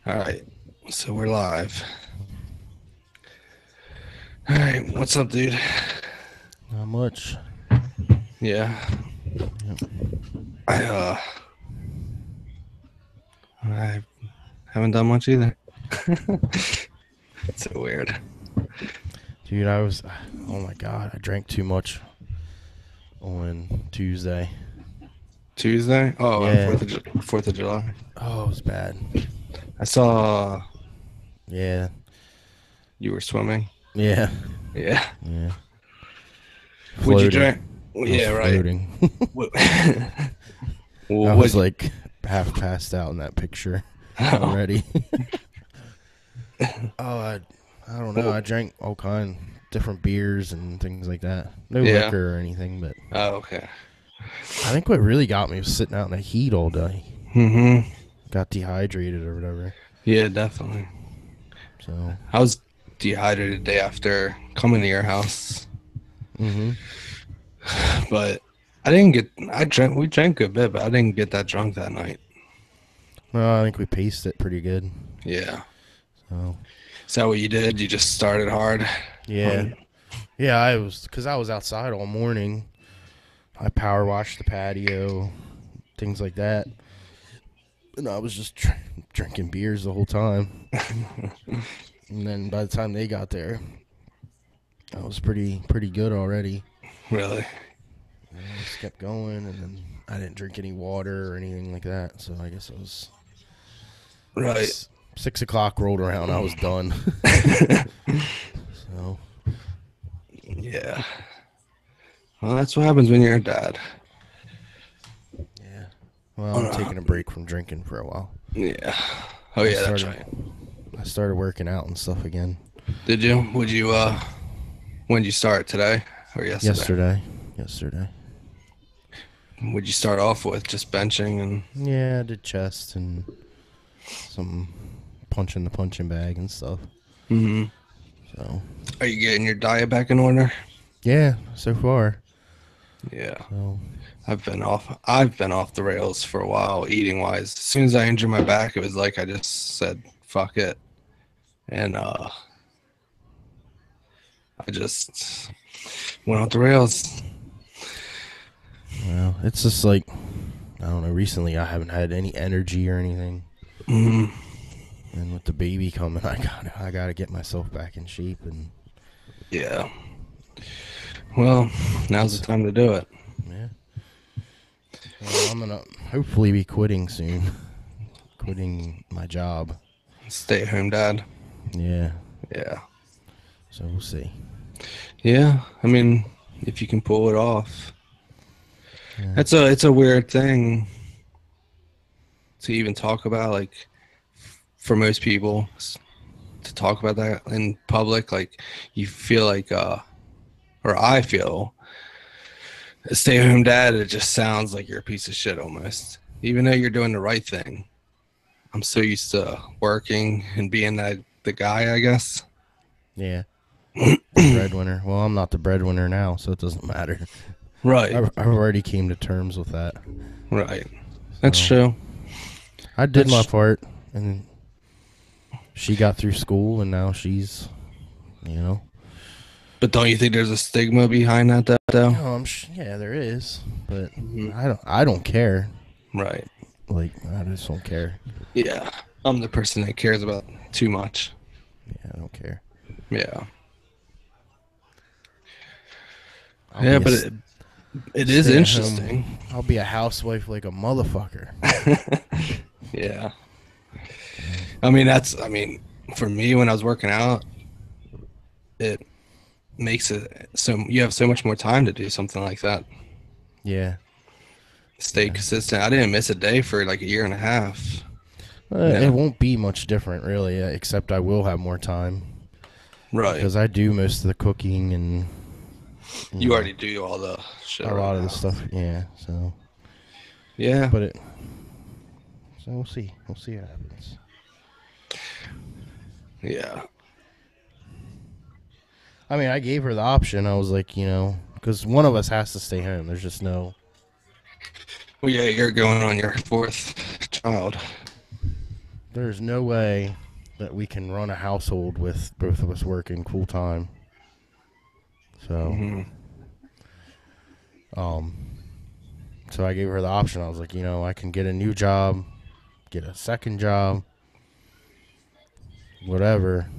All right, so we're live. All right, what's up, dude? Not much. Yeah, Yep. I uh, I haven't done much either. It's so weird. Dude, oh my God, I drank too much on Tuesday. Tuesday? Oh, on Yeah. Fourth of July. Oh, it was bad. I saw Yeah. you were swimming. Yeah. Yeah. Yeah. Would you Floating. drink? I was Yeah, right. floating. What? I What? was like half passed out in that picture Oh, already. Oh, I don't know. well, I drank all kind different beers and things like that. No yeah. liquor or anything, but Oh, okay. I think what really got me was sitting out in the heat all day. Mm-hmm. Got dehydrated or whatever. Yeah, definitely. So, I was dehydrated the day after coming to your house. mhm. But I didn't get. I drank. We drank a bit, but I didn't get that drunk that night. Well, I think we paced it pretty good. Yeah. So, Is that what you did? You just started hard. yeah. On, Yeah, because I was outside all morning. I power washed the patio, things like that. And I was just drinking beers the whole time. And then by the time they got there, I was pretty good already. really? And I just kept going, and then I didn't drink any water or anything like that. So I guess it was Right. 6 o'clock rolled around. I was done. So Yeah. Well, that's what happens when you're a dad. yeah. Well, I'm Uh, taking a break from drinking for a while. yeah. Oh I yeah, that's started right. I started working out and stuff again Did you? Would you? When did you start today or yesterday? yesterday. Yesterday. Would you start off with just benching and? Yeah, I did chest and some punching the punching bag and stuff. Hmm. So Are you getting your diet back in order? yeah, so far. Yeah. So I've been off the rails for a while, eating wise. As soon as I injured my back, it was like I just said, "Fuck it," and I just went off the rails. well, it's just like I don't know. Recently, I haven't had any energy or anything, Mm, and with the baby coming, I gotta get myself back in shape. And yeah. Well, now's it's the time to do it. yeah. Well, I'm gonna hopefully be quitting soon. Quitting my job. Stay at home, dad. Yeah. Yeah. So we'll see. Yeah. I mean, if you can pull it off, Yeah. it's a weird thing to even talk about. Like for most people, to talk about that in public, like you feel like, or I feel a stay-at-home dad, it just sounds like you're a piece of shit almost. Even though you're doing the right thing. I'm so used to working and being the guy, I guess. Yeah. The breadwinner. Well, I'm not the breadwinner now, so it doesn't matter. Right, I've already came to terms with that. right. That's So true. I did my That's part, and she got through school, and now she's, you know. but don't you think there's a stigma behind that though? Yeah, there is, but Mhm. I don't care. Right. Like I just don't care. Yeah. I'm the person that cares about too much. Yeah, I don't care. Yeah. I'll Yeah, be a but it is stay at home. interesting. I'll be a housewife like a motherfucker. Yeah. I mean, for me when I was working out, it makes it so you have so much more time to do something like that. Yeah, Stay yeah. consistent. I didn't miss a day for like a year and a half. It Yeah. won't be much different, really, except I will have more time Right. because I do most of the cooking and you You know already do all the shit a around lot the of the house. stuff. Yeah, so Yeah. but it. So we'll see. We'll see what happens. Yeah. I mean, I gave her the option. I was like, because one of us has to stay home. There's just no. Well, yeah, you're going on your fourth child. there's no way that we can run a household with both of us working full time. So, Hmm. um, so I gave her the option. I was like, I can get a new job, get a second job, whatever.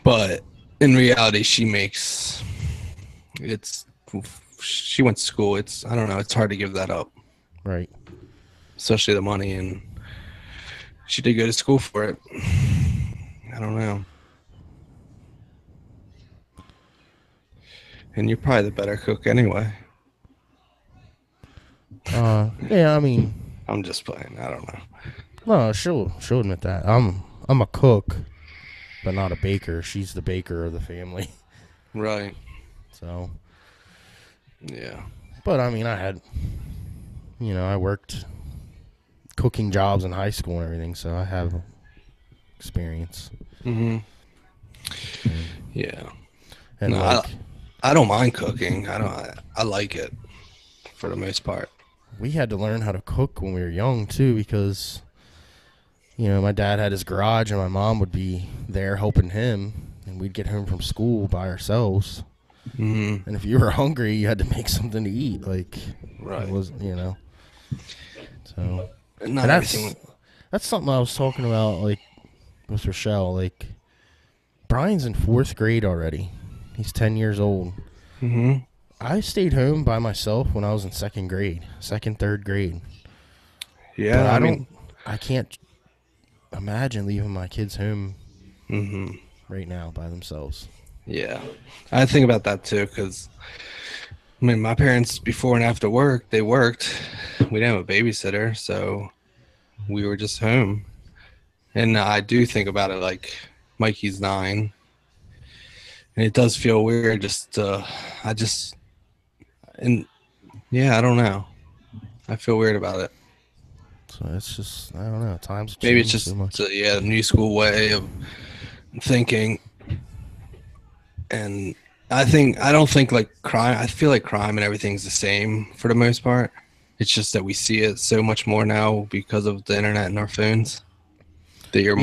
But in reality, she makes it's. She went to school. It's I don't know. It's hard to give that up, Right. especially the money, and she did go to school for it. I don't know. And you're probably the better cook anyway. Yeah, I mean, I'm just playing. I don't know. no, she'll admit that. I'm a cook, but not a baker. She's the baker of the family. Right. So, Yeah. but I mean, I worked cooking jobs in high school and everything, so I have experience. Hmm. And, Yeah. and No, like, I don't mind cooking. I like it for the most part. we had to learn how to cook when we were young too, because my dad had his garage and my mom would be there helping him, and we'd get home from school by ourselves. Hmm. And if you were hungry, you had to make something to eat. Like, it Right. was. So, And and not that's everything. that's something I was talking about, like, with Rochelle. Like, Brian's in fourth grade already. He's 10 years old. Hmm. I stayed home by myself when I was in third grade. But Yeah. I mean. I can't imagine leaving my kids home Hmm. right now by themselves. Yeah. I think about that too because I mean, my parents before and after work they worked. We didn't have a babysitter, so we were just home. And I do think about it like Mikey's 9, and it does feel weird. I just, and yeah, I don't know. I feel weird about it. So it's just, I don't know. Times have Maybe it's changed so just, much. yeah, new school way of thinking. And I don't think like crime. I feel like crime and everything's the same for the most part. It's just that we see it so much more now because of the internet and our phones. That Yeah,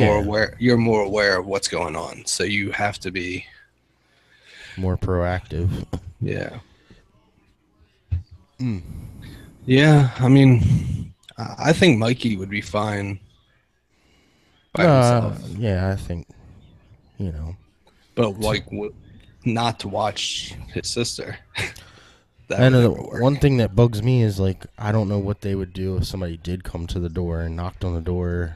you're more aware of what's going on, so you have to be. more proactive. Yeah. Mm. Yeah, I mean, I think Mikey would be fine by himself, Yeah, I think, you know. but T- like not to watch his sister. That I would know never the work. one thing that bugs me is, like, I don't know what they would do if somebody did come to the door and knocked on the door.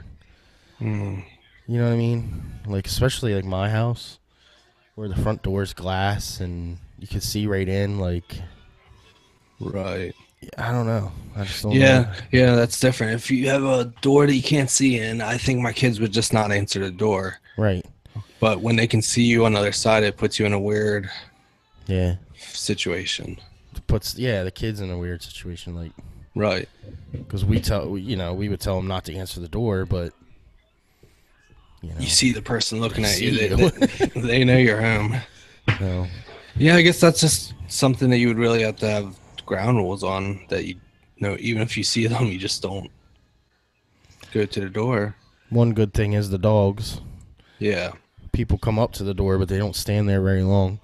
Mm, You know what I mean? Like, especially like my house, where the front door's glass and you could see right in. Like, right. I don't know. I just don't know. Yeah, yeah, that's different. If you have a door that you can't see in, I think my kids would just not answer the door. Right. But when they can see you on the other side, it puts you in a weird Yeah. situation. Puts the kids in a weird situation. Like, Right. because we would tell them not to answer the door, but You see the person they looking at you. see you. They know you're home. So, Yeah, I guess that's just something that you would really have to have ground rules on. That you know, even if you see them, you just don't go to the door. one good thing is the dogs. Yeah. People come up to the door, but they don't stand there very long.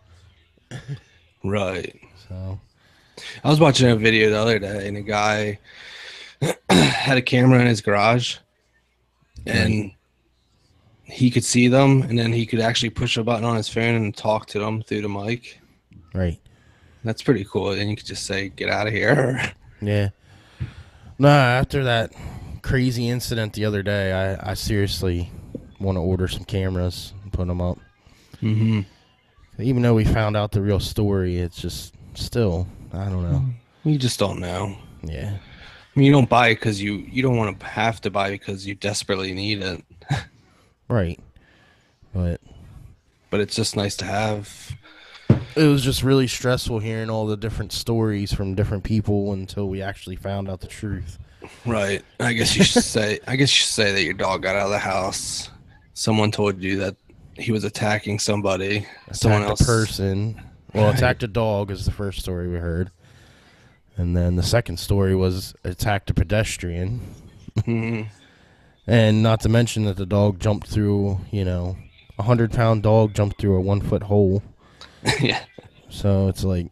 Right. So, I was watching a video the other day, and a guy had a camera in his garage, right, and he could see them, and then he could actually push a button on his phone and talk to them through the mic. right. That's pretty cool. And you could just say, "Get out of here." Yeah. Nah, after that crazy incident the other day, I seriously want to order some cameras and put them up. Hmm. Even though we found out the real story, it's just still, I don't know. You just don't know. Yeah. I mean, you don't buy it because you don't want to have to buy it because you desperately need it. Right. But But it's just nice to have. it was just really stressful hearing all the different stories from different people until we actually found out the truth. Right. I guess you should say. I guess you should say that your dog got out of the house. Someone told you that he was attacking somebody. Someone Attacked a else. person. Well, attacked a dog is the first story we heard. And then the second story was attacked a pedestrian. Hmm. And not to mention that the dog jumped through, 100-pound dog jumped through a 1 foot hole. Yeah. So it's like,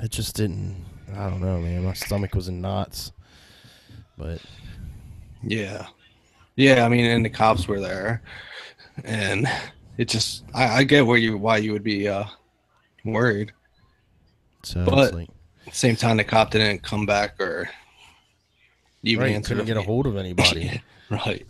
it just didn't. I don't know, man. My stomach was in knots. But Yeah. Yeah. I mean, and the cops were there, and it just I get why you would be worried, so it's but like, at the same time, the cop didn't come back or even right, answer couldn't get a the hold of anybody. yeah, right.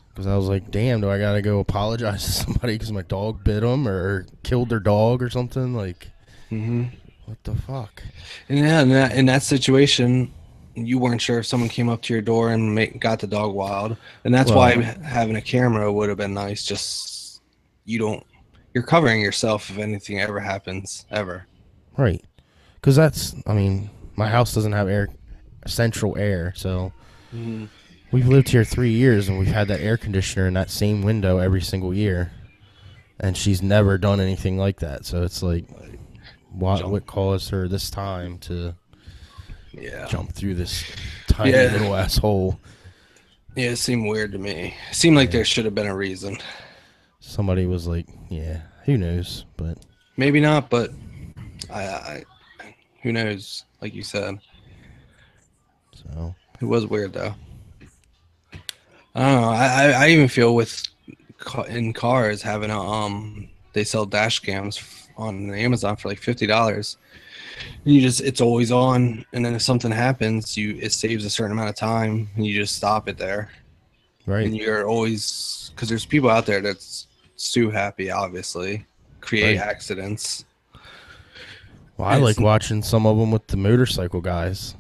Because I was like, damn, do I got to go apologize to somebody because my dog bit them or killed their dog or something? Like, Hmm. what the fuck? And yeah, in that situation, you weren't sure if someone came up to your door and got the dog wild, and that's why Well, having a camera would have been nice. Just you don't, you're covering yourself if anything ever happens ever. right. Because I mean, my house doesn't have central air. So Mm-hmm. we've lived here 3 years and we've had that air conditioner in that same window every single year. And she's never done anything like that. So it's like, Like jump, what caused her this time to yeah, jump through this tiny yeah, little asshole? yeah. It seemed weird to me. It seemed like Yeah. there should have been a reason. Somebody was like, yeah, who knows? But Maybe not, but I who knows? Like you said, so, it was weird though. I don't know. I even feel with in cars having a they sell dash cams on Amazon for like $50. And you just it's always on, and then if something happens, it saves a certain amount of time, and you just stop it there, right, and you're always because there's people out there that's too happy, obviously, create right. accidents. Well, I And it's like watching some of them with the motorcycle guys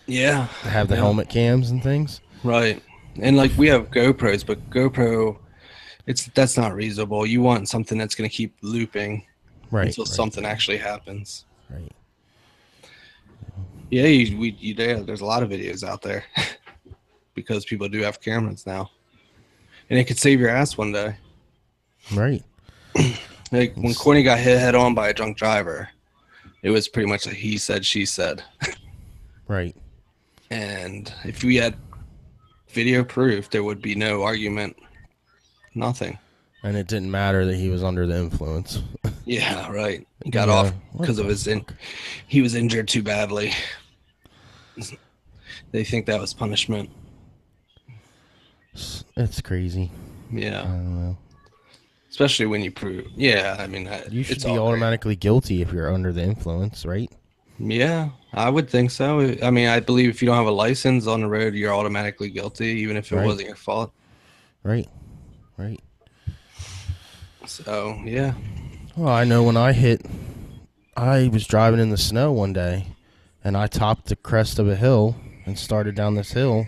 yeah, that have the yeah, helmet cams and things. right. And like we have GoPros, but GoPro that's not reasonable. You want something that's going to keep looping Right, until right, something actually happens. right. Yeah, there's a lot of videos out there because people do have cameras now, and it could save your ass one day. Right. Like when It's, Courtney got hit head on by a drunk driver, it was pretty much a he said, she said. right. And if we had video proof, there would be no argument, nothing. And it didn't matter that he was under the influence. Yeah, right. He got off Yeah. What because of the his fuck? he was injured too badly. They think that was punishment. It's crazy. I Yeah, don't know. especially when you prove. Yeah, I mean You should it's be all great. automatically guilty if you're under the influence, right? Yeah, I would think so. I mean, I believe if you don't have a license on the road, you're automatically guilty, even if it Right. wasn't your fault. Right. Right. So yeah. Well, I know when I was driving in the snow one day and I topped the crest of a hill and started down this hill.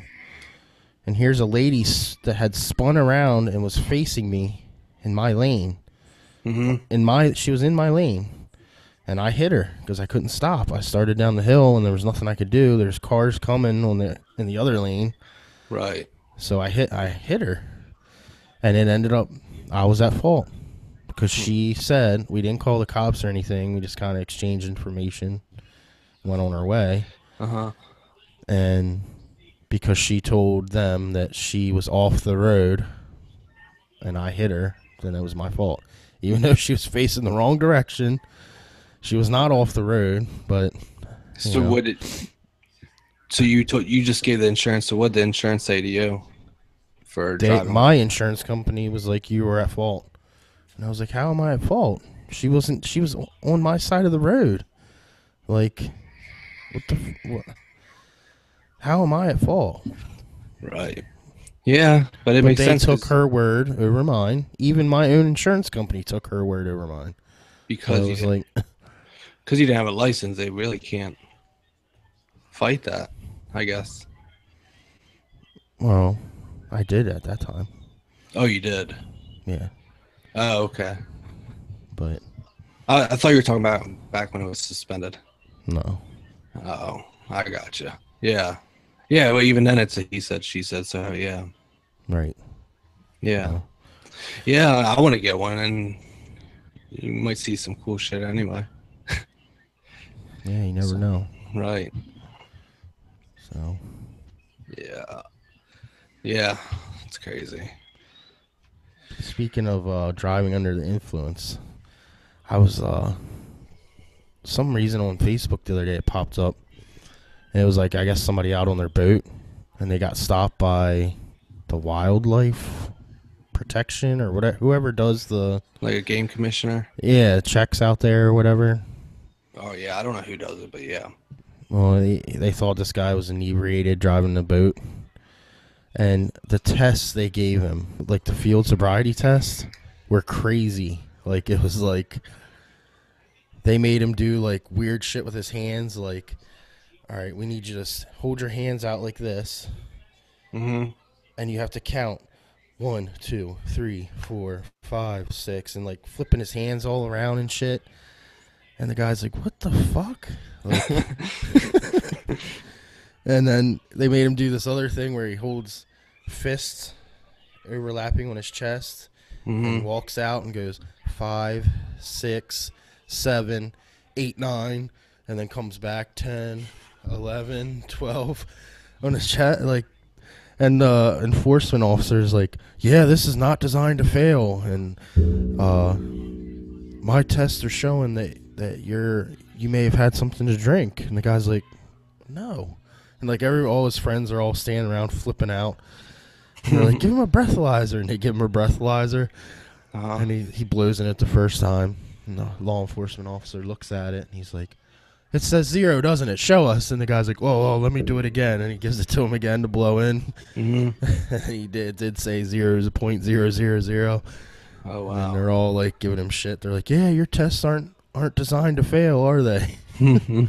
And here's a lady that had spun around and was facing me in my lane. Hmm. She was in my lane, and I hit her because I couldn't stop. I started down the hill and there was nothing I could do. There's cars coming in the other lane, Right. so I hit her, and it ended up I was at fault because she said we didn't call the cops or anything. We just kind of exchanged information, went on our way, Uh huh. and because she told them that she was off the road and I hit her, then it was my fault. Even though she was facing the wrong direction, she was not off the road, but you So know, what did so you just gave the insurance? So what did the insurance say to you for driving my off? insurance company was like, you were at fault. And I was like, how am I at fault? She wasn't, she was on my side of the road. Like, what? How am I at fault? Right. Yeah, but it But makes they sense took her word over mine. Even my own insurance company took her word over mine. So because it was like, because you didn't have a license, they really can't fight that. I guess. well, I did at that time. Oh, you did. Yeah. Oh, okay. But I thought you were talking about back when it was suspended. no. Oh, I gotcha. Yeah. Yeah. Well, even then, it's a he said, she said. So yeah. Right. Yeah. So, Yeah. I want to get one, and you might see some cool shit anyway. yeah, you never So, know. right. So, Yeah. Yeah, it's crazy. Speaking of driving under the influence, I was some reason on Facebook the other day it popped up, and it was like I guess somebody out on their boat, and they got stopped by the wildlife protection or whatever, whoever does the Like a game commissioner. checks out there or whatever. Oh yeah, I don't know who does it, but yeah. Well, they thought this guy was inebriated driving the boat, and the tests they gave him, like the field sobriety test, were crazy. Like it was like they made him do like weird shit with his hands. Like, all right, we need you to hold your hands out like this, Mm-hmm. and you have to count 1, 2, 3, 4, 5, 6, and like flipping his hands all around and shit. And the guy's like, "What the fuck?" Like, and then they made him do this other thing where he holds fists overlapping on his chest and Mm-hmm. walks out and goes 5, 6, 7, 8, 9, and then comes back 10, 11, 12 on his chest. Like, and the enforcement officer's like, "Yeah, this is not designed to fail, and my tests are showing that you may have had something to drink." And the guy's like, "No." And like all his friends are all standing around flipping out. And they're like, "Give him a breathalyzer," and they give him a breathalyzer, Uh-huh. and he blows in it the first time. And the law enforcement officer looks at it, and he's like, "It says 0, doesn't it? Show us." And the guy's like, "Whoa, let me do it again." And he gives it to him again to blow in. Mm-hmm. And he did say 0 is a .000. Oh And wow. they're all like giving him shit. They're like, "Yeah, your tests aren't designed to fail, are they?" Mm-hmm.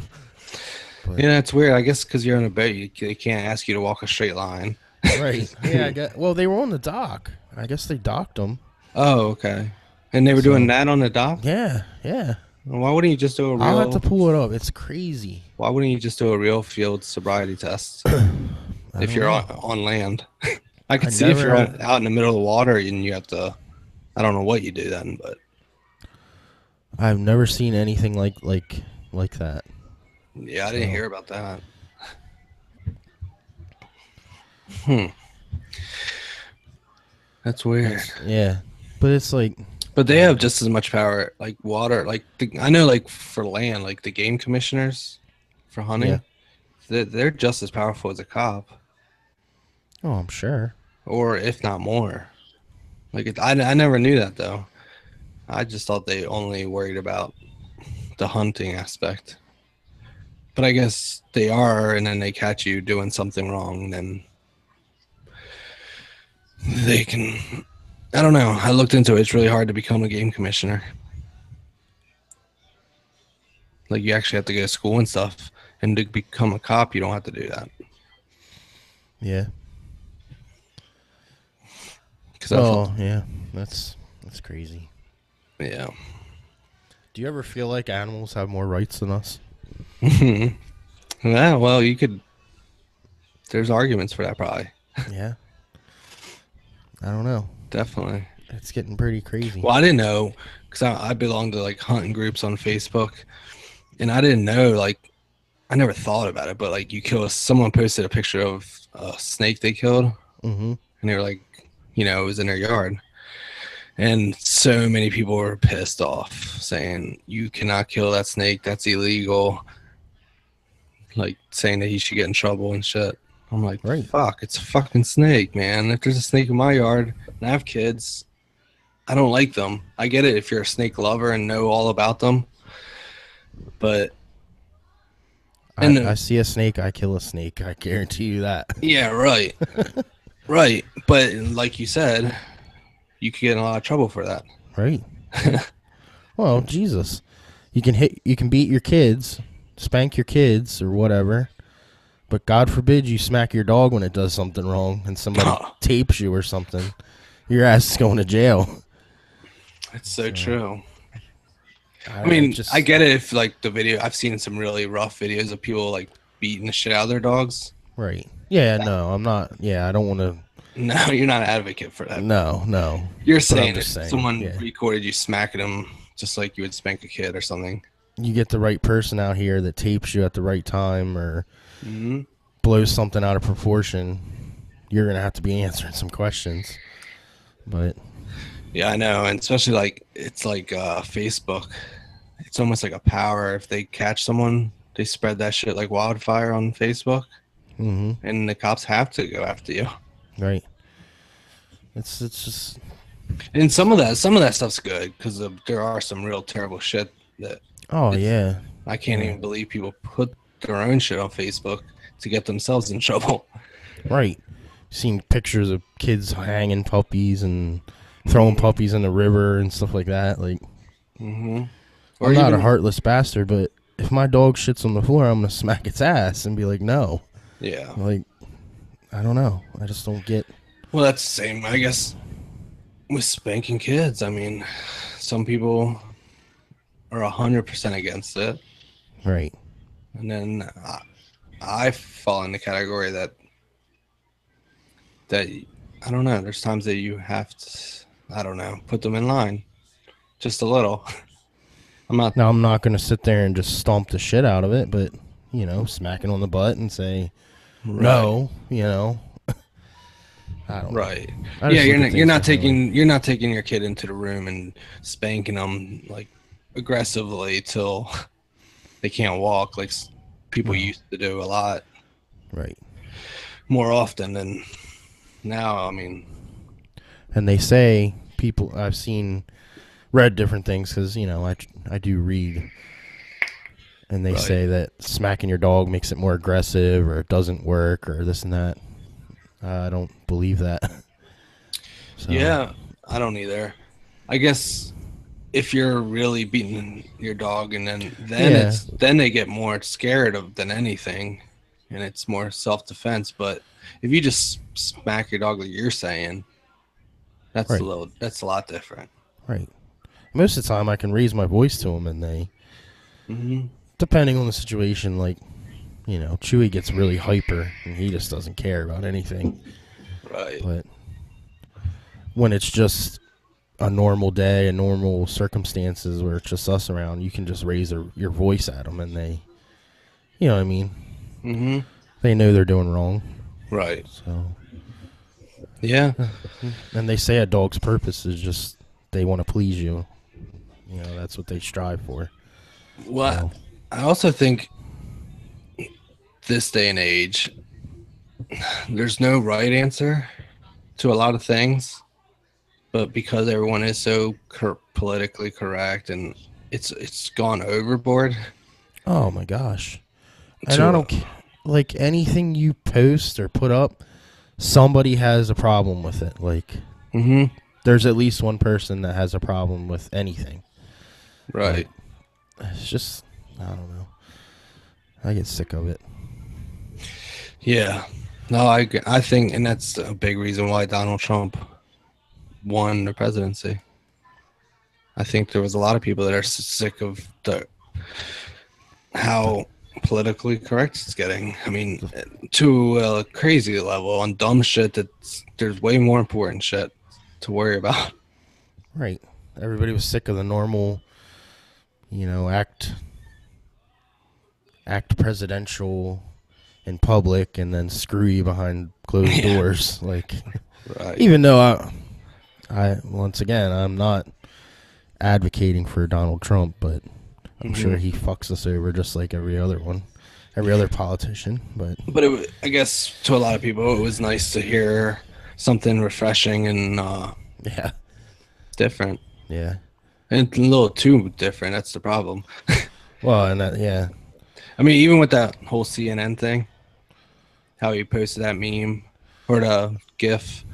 But, Yeah, it's weird. I guess because you're on a boat, they can't ask you to walk a straight line. right. Yeah, I guess. Well, they were on the dock. I guess they docked them. Oh, okay. And they were doing So, that on the dock? yeah, yeah. Why wouldn't you just do a I'll have to real? pull it up. It's crazy. Why wouldn't you just do a real field sobriety test I if don't you're know. on land? I I could see if you're never. out in the middle of the water and you have to. I don't know what you do then, but I've never seen anything like that. yeah, I didn't So hear about that. Hmm, that's weird. yeah, but it's like But they have just as much power, like water. Like I know, like for land, like the game commissioners for yeah. hunting, they're just as powerful as a cop, Oh, I'm sure. or if not more. Like I never knew that though. I just thought they only worried about the hunting aspect. But I guess they are, and then they catch you doing something wrong, then they can. I don't know. I looked into it. It's really hard to become a game commissioner. Like you actually have to go to school and stuff, and to become a cop, you don't have to do that. Yeah. Because I felt, Oh, yeah. That's crazy. yeah. Do you ever feel like animals have more rights than us? Yeah. Well, you could. There's arguments for that, probably. Yeah. I don't know. Definitely. It's getting pretty crazy. Well, I didn't know because I belong to like hunting groups on Facebook, and I didn't know like I never thought about it, but like you kill someone posted a picture of a snake they killed, Mm-hmm. and they were like, it was in their yard, and so many people were pissed off saying you cannot kill that snake, that's illegal, like saying that he should get in trouble and shit. I'm like, Right. fuck, it's a fucking snake, man. If there's a snake in my yard and I have kids, I don't like them. I get it if you're a snake lover and know all about them, but I see a snake, I kill a snake. I guarantee you that. yeah, right, right. But like you said, you could get in a lot of trouble for that. Right. Well, Jesus. You can beat your kids, spank your kids or whatever. But God forbid you smack your dog when it does something wrong and somebody tapes you or something. Your ass is going to jail. It's so true. I It mean, just I get it if like the video. I've seen some really rough videos of people like beating the shit out of their dogs. right. Yeah, no, I'm not. Yeah, I don't want to. No, you're not an advocate for that. No. You're But I'm saying if just saying, someone yeah. recorded you smacking them just like you would spank a kid or something. You get the right person out here that tapes you at the right time or Mm-hmm. blows something out of proportion. you're gonna have to be answering some questions. But Yeah, I know, and especially like it's like Facebook. It's almost like a power. If they catch someone, they spread that shit like wildfire on Facebook, hmm and the cops have to go after you. right, it's just And some of that stuff's good because there are some real terrible shit that oh it's. yeah, I can't yeah, even believe people put their own shit on Facebook to get themselves in trouble. right. Seeing pictures of kids hanging puppies and throwing Mm-hmm. puppies in the river and stuff like that. Like Mm-hmm. Or I'm not a even heartless bastard, but if my dog shits on the floor, I'm gonna smack its ass and be like, no. yeah. Like I don't know. I just don't get Well, that's the same, I guess, with spanking kids. I mean, some people are 100% against it, right. and then I fall in the category that I don't know. There's times that you have to, I don't know, put them in line just a little. I'm not Now I'm not gonna sit there and just stomp the shit out of it, but smack it on the butt and say right, no. I don't know. right. I Yeah, just you're look at not you're things not differently. taking your kid into the room and spanking them like aggressively till they can't walk like people No. used to do a lot Right. more often than now. I mean, And they say people I've seen read different things because I do read, and they right. say that smacking your dog makes it more aggressive or it doesn't work or this and that. I don't believe that. So Yeah, I don't either. I guess if you're really beating your dog and yeah, then they get more scared of than anything and it's more self-defense, but if you just smack your dog like you're saying, right, that's a lot different. right. Most of the time I can raise my voice to them, and they, Hmm. depending on the situation, like Chewy gets really hyper and he just doesn't care about anything. Right. But when it's just a normal day, a normal circumstances where it's just us around, you can just raise your voice at them, and they, you know what I mean? Hmm. They know they're doing wrong. Right. So, Yeah. and they say a dog's purpose is just they want to please you. That's what they strive for. Well, So, I also think this day and age, there's no right answer to a lot of things, but because everyone is so politically correct and it's gone overboard oh my gosh. And I to don't like anything you post or put up, somebody has a problem with it. Like, hmm. there's at least one person that has a problem with anything. But Right. it's just, I don't know. I get sick of it. Yeah. No, I think, and that's a big reason why Donald Trump won the presidency. I think there was a lot of people that are sick of how politically correct it's getting. I mean, to a crazy level on dumb shit there's way more important shit to worry about. Right. Everybody was sick of the normal, act presidential in public and then screw you behind closed Yeah. doors. Like, Right. even though I once again, I'm not advocating for Donald Trump, but I'm Hmm. sure he fucks us over just like every other one, every other politician. But But I guess to a lot of people, it was nice to hear something refreshing and yeah, different. yeah. And a little too different. That's the problem. Well, and that, yeah, I mean, even with that whole CNN thing, how he posted that meme or the GIF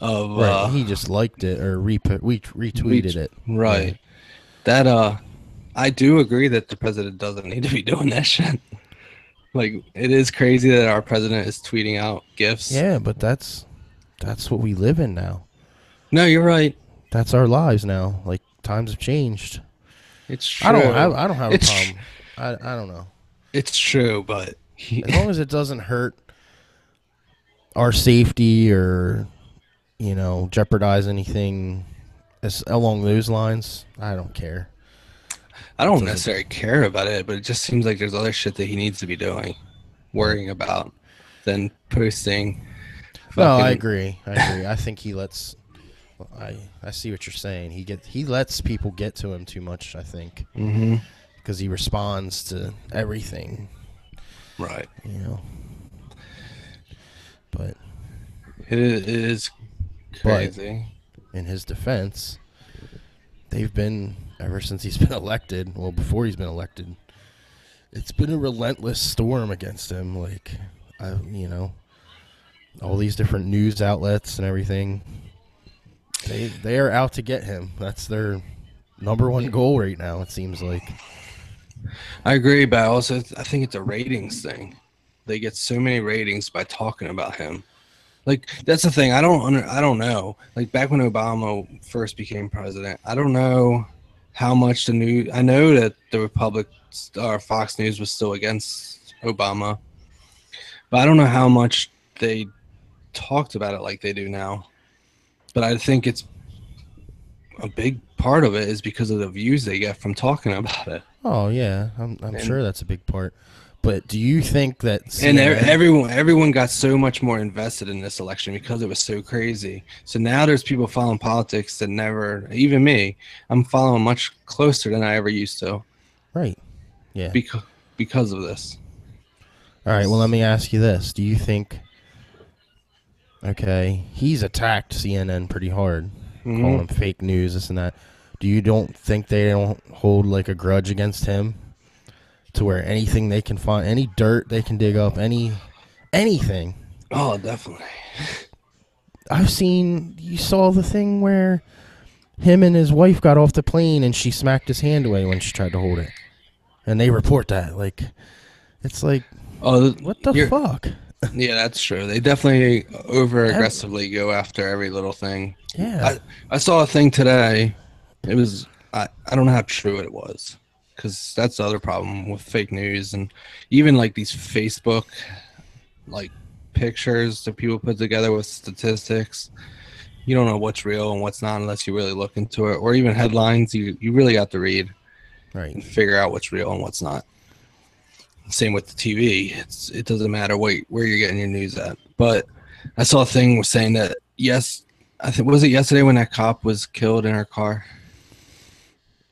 of right. He just liked it or retweeted reach it. Yeah, right. That I do agree that the president doesn't need to be doing that shit. Like it is crazy that our president is tweeting out GIFs. yeah. But that's what we live in now. No, you're right. That's our lives now. Like, times have changed. It's I don't have true. I don't have a It's problem. I don't know. it's true, but As long as it doesn't hurt our safety or jeopardize anything along those lines, I don't care. I It don't doesn't. necessarily care about it. But it just seems like there's other shit that he needs to be doing, Right. worrying about, than posting No, I fucking. agree. I agree. I think he lets. I see what you're saying. He lets people get to him too much. I think Hmm. because he responds to everything. Right. You know, but It is but crazy. in his defense, they've been ever since he's been elected. Well, before he's been elected, it's been a relentless storm against him. Like, all these different news outlets and everything. They are out to get him. That's their number one goal right now. It seems like. I agree, but I think it's a ratings thing. They get so many ratings by talking about him. Like that's the thing. I don't know. Like back when Obama first became president, I don't know how much the news. I know that the Republic or Fox News was still against Obama, but I don't know how much they talked about it like they do now. But I think it's a big part of it is because of the views they get from talking about it. Oh yeah, I'm And sure that's a big part. But do you think that and CNN? everyone got so much more invested in this election because it was so crazy. So now there's people following politics that never, even me, I'm following much closer than I ever used to Right. Yeah. because of this. All right. Well, let me ask you this: do you think? Okay, he's attacked CNN pretty hard, calling Hmm. them fake news, this and that. Do you don't think they don't hold like a grudge against him to where anything they can find, any dirt they can dig up, anything? Oh, definitely. I've seen. You saw the thing where him and his wife got off the plane and she smacked his hand away when she tried to hold it, and they report that. Like, it's like, Oh, what the you're fuck? yeah, that's true. They definitely over Ev- aggressively go after every little thing. yeah. I saw a thing today. It was I don't know how true it was because that's the other problem with fake news and even like these Facebook like pictures that people put together with statistics. You don't know what's real and what's not unless you really look into it, or even headlines. You really have to read Right. and figure out what's real and what's not. Same with the TV. It doesn't matter where you're getting your news at. But I saw a thing saying that yes, I think was it yesterday when that cop was killed in her car.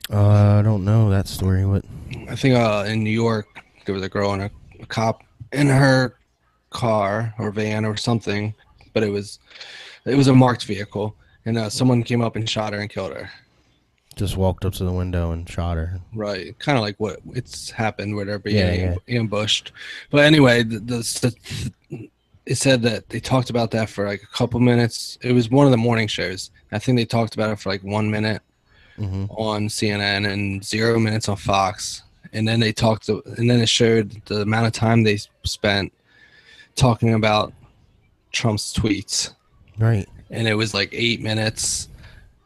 I don't know that story. What? I think in New York there was a girl and a cop in her car or van or something, but it was a marked vehicle, and someone came up and shot her and killed her. Just walked up to the window and shot her. Right, kind of like what it's happened where they're Yeah, being yeah. ambushed. But anyway, it said that they talked about that for like a couple minutes. It was one of the morning shows. I think they talked about it for like 1 minute Mm-hmm. on CNN and 0 minutes on Fox. And then and then it showed the amount of time they spent talking about Trump's tweets. Right. And it was like 8 minutes.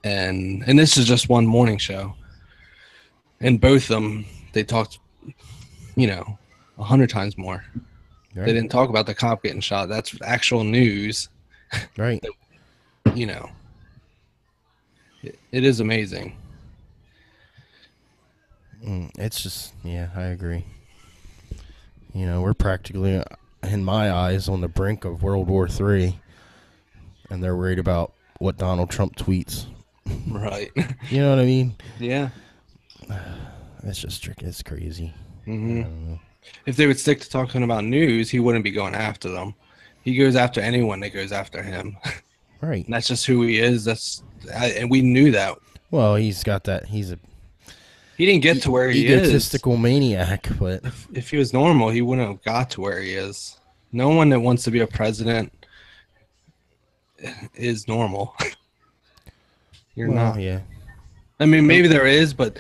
And this is just one morning show. And both of them, they talked, 100 times more. They Right. didn't talk about the cop getting shot. That's actual news. Right. You know, it is amazing. It's just, yeah, I agree. We're practically, in my eyes, on the brink of World War III, and they're worried about what Donald Trump tweets. Right. You know what I mean? Yeah. It's just tricky. It's crazy. I Hmm. don't know. If they would stick to talking about news, he wouldn't be going after them. He goes after anyone that goes after him. Right. And that's just who he is. And we knew that. Well, he's got that. He's a He didn't get to where he is. egotistical maniac, but If he was normal, he wouldn't have got to where he is. No one that wants to be a president is normal. You're well, not. yeah. I mean, maybe there is, but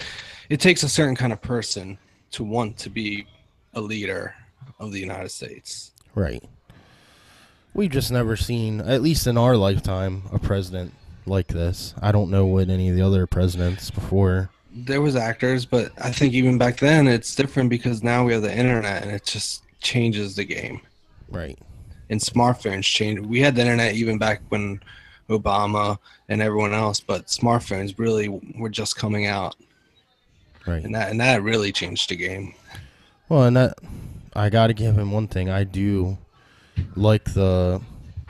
it takes a certain kind of person to want to be a leader of the United States. Right. We've just never seen, at least in our lifetime, a president like this. I don't know what any of the other presidents before. There was actors, but I think even back then it's different because now we have the internet and it just changes the game. Right. And smartphones changed. We had the internet even back when Obama and everyone else, but smartphones really were just coming out, Right. and that really changed the game. Well, and that I got to give him one thing. I do like the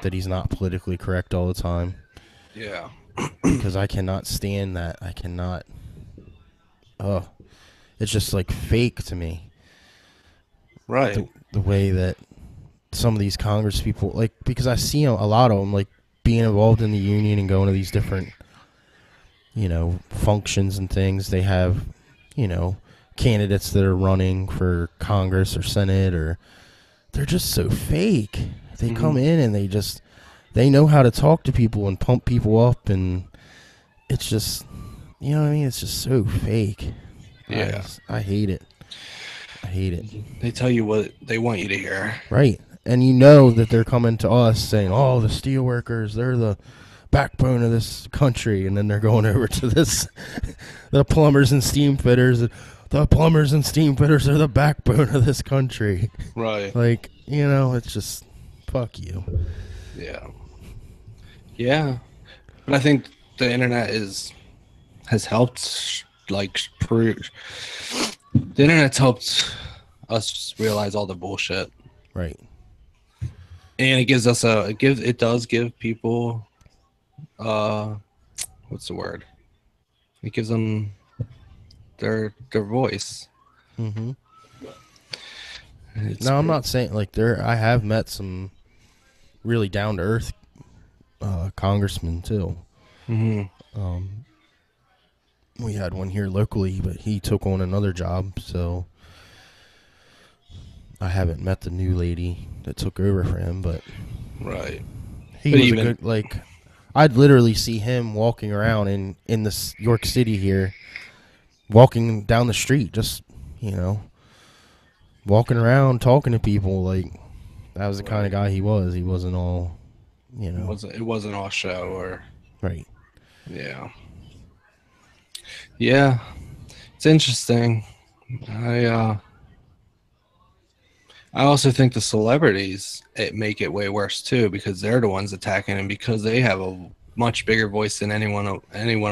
that he's not politically correct all the time, Yeah. because I cannot stand that. I cannot. Oh, it's just like fake to me. Right. The way that some of these Congress people, like, because I see a lot of them, like, being involved in the union and going to these different, functions and things. They have, you know, candidates that are running for Congress or Senate, or they're just so fake. They come Hmm. in and they know how to talk to people and pump people up, and it's just, you know what I mean? It's just so fake. Yeah. I hate it. I hate it. They tell you what they want you to hear. Right. And you know that they're coming to us saying, "Oh, the steel workers, they're the backbone of this country," and then they're going over to this, the plumbers and steam fitters. The plumbers and steam fitters are the backbone of this country. Right. Like, it's just, fuck you. Yeah. Yeah. But I think the internet has helped, like, the internet's helped us realize all the bullshit, Right. and it does give people, uh what's the word? It gives them their voice. Mm-hmm. It's Now, I'm not saying, like, I have met some really down to earth congressmen too. hmm Um, we had one here locally, but he took on another job, so I haven't met the new lady that took over for him. But right. he But was a even good, like, I'd literally see him walking around in this York City here, walking down the street, just, you know, walking around talking to people. Like, that was the kind of right, guy he was. He wasn't all, it wasn't all show, or right. yeah. Yeah, it's interesting. I uh i also think the celebrities, it make it way worse too, because they're the ones attacking him, because they have a much bigger voice than any one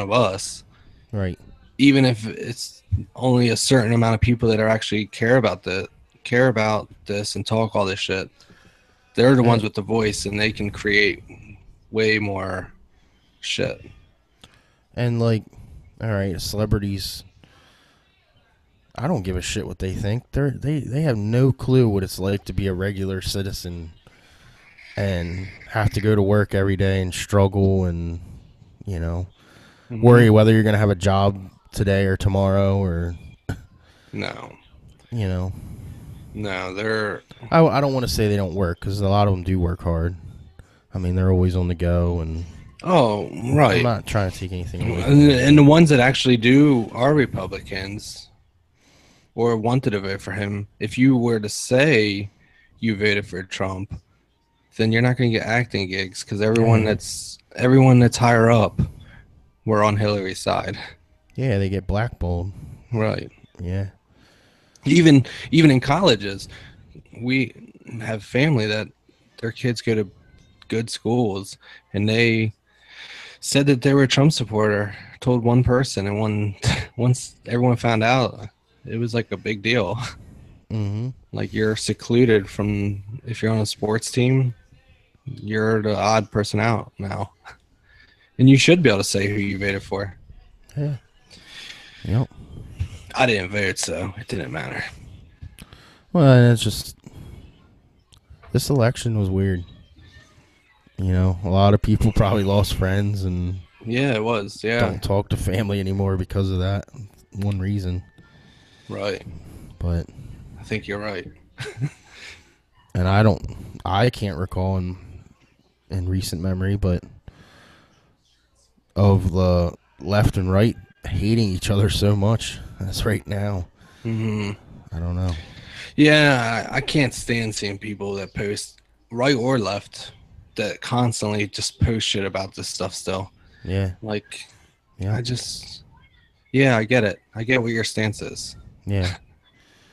of us. Right. Even if it's only a certain amount of people that are actually care about this and talk all this shit, they're the And, ones with the voice, and they can create way more shit. and like, all right, celebrities, I don't give a shit what they think. They have no clue what it's like to be a regular citizen and have to go to work every day and struggle and, you know, Hmm. worry whether you're going to have a job today or tomorrow, or, No, you know. no, they're I don't want to say they don't work, because a lot of them do work hard. I mean, they're always on the go, and oh, I'm right. not trying to take anything away from And the them. ones that actually do are Republicans or wanted to vote for him. If you were to say you voted for Trump, then you're not going to get acting gigs, because Yeah. everyone that's higher up were on Hillary's side. Yeah, they get blackballed. Right. Yeah. Even in colleges, we have family that their kids go to good schools, and they said that they were a Trump supporter. Told one person, and once everyone found out, it was like a big deal. Mm-hmm. Like, you're secluded from, if you're on a sports team, you're the odd person out now, and you should be able to say who you voted for. Yeah. Yep. I didn't vote, so it didn't matter. Well, and it's just, this election was weird. A lot of people probably lost friends and Yeah, it was. Yeah, don't talk to family anymore because of that one reason. right. But, I think you're right. and I can't recall in recent memory, but of the left and right hating each other so much as right now. Hmm. I don't know. Yeah, I can't stand seeing people that post, right or left, that constantly just post shit about this stuff still. Yeah. Like, Yeah. I just, yeah, I get it. I get what your stance is. Yeah.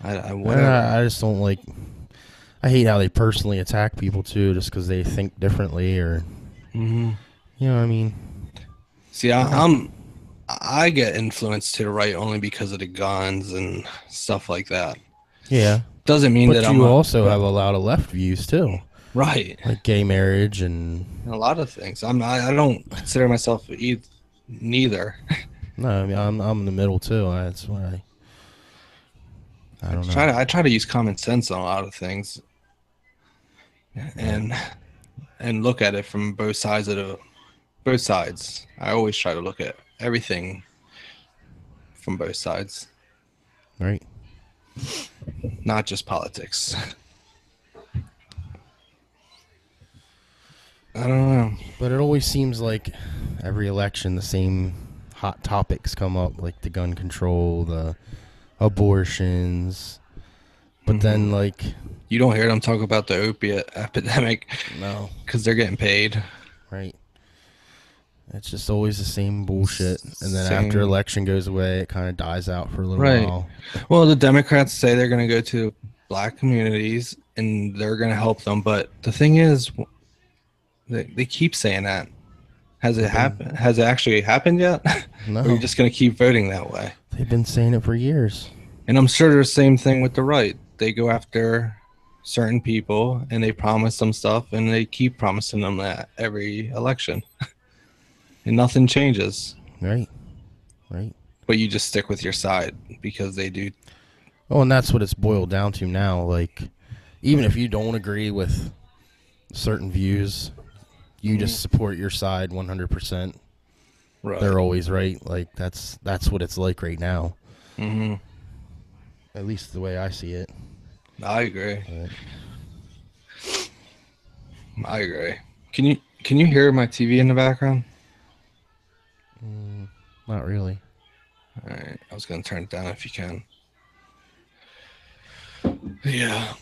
And Whatever. I just don't like. I hate how they personally attack people too, just because they think differently, or, Hmm. you know what I mean. See, Uh, I get influenced to the right only because of the guns and stuff like that. yeah, Doesn't mean that but I'm you a, also have a lot of left views too. Right. like gay marriage and A lot of things. I don't consider myself neither. no, I mean I'm in the middle too. That's why I don't know. I try to use common sense on a lot of things Right, and look at it from both sides. I always try to look at everything from both sides, right. not just politics. I don't know. But it always seems like every election the same hot topics come up, like the gun control, the abortions. But then Hmm. like You don't hear them talk about the opiate epidemic no, because they're getting paid. right? It's just always the same bullshit. And then after Same. election goes away, it kind of dies out for a little Right. while. Well, the Democrats say they're going to go to black communities and they're going to help them. But the thing is, they keep saying that. Has it They've been happened? Has it actually happened yet? Or are you no, just going to keep voting that way? they've been saying it for years. And I'm sure there's the same thing with the right. They go after certain people and they promise them stuff and they keep promising them that every election and nothing changes. Right, right. But you just stick with your side because they do. Oh, and that's what it's boiled down to now. Like, even if you don't agree with certain views, you Mhm. just support your side 100%. Right. They're always right. Like that's what it's like right now. Hmm. At least the way I see it. I agree. But, I agree. Can you hear my TV in the background? mm, not really. All right. I was gonna turn it down if you can. Yeah.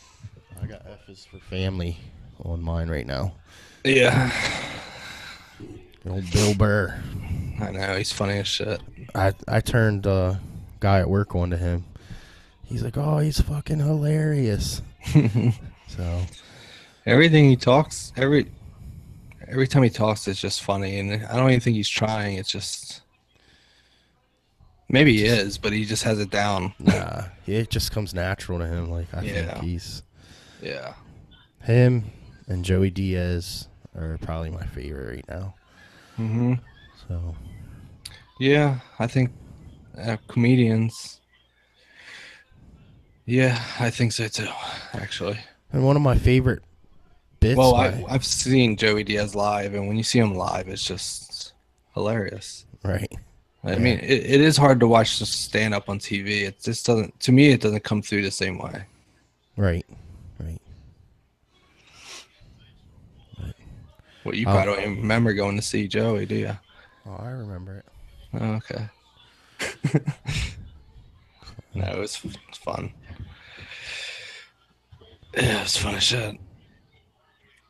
I got F is for family on mine right now. Yeah. Good old Bill Burr. I know he's funny as shit. I turned a guy at work on to him. He's like, oh, he's fucking hilarious. So Everything he talks, every time he talks, it's just funny, and I don't even think he's trying. It's just maybe he just is, but he just has it down. nah, it just comes natural to him. Like I think Yeah. he's Yeah. him and Joey Diaz are probably my favorite right now. Hmm. So Yeah, I think comedians. Yeah, I think so too. Actually, and one of my favorite bits well, by I've seen Joey Diaz live, and when you see him live, it's just hilarious. right, I yeah, mean, it is hard to watch the stand up on TV. It just doesn't. To me, it doesn't come through the same way. right, right. But, Well, you oh, probably don't even remember going to see Joey, do you? oh, I remember it. Oh, okay. No, it was fun. Yeah, it was fun as shit.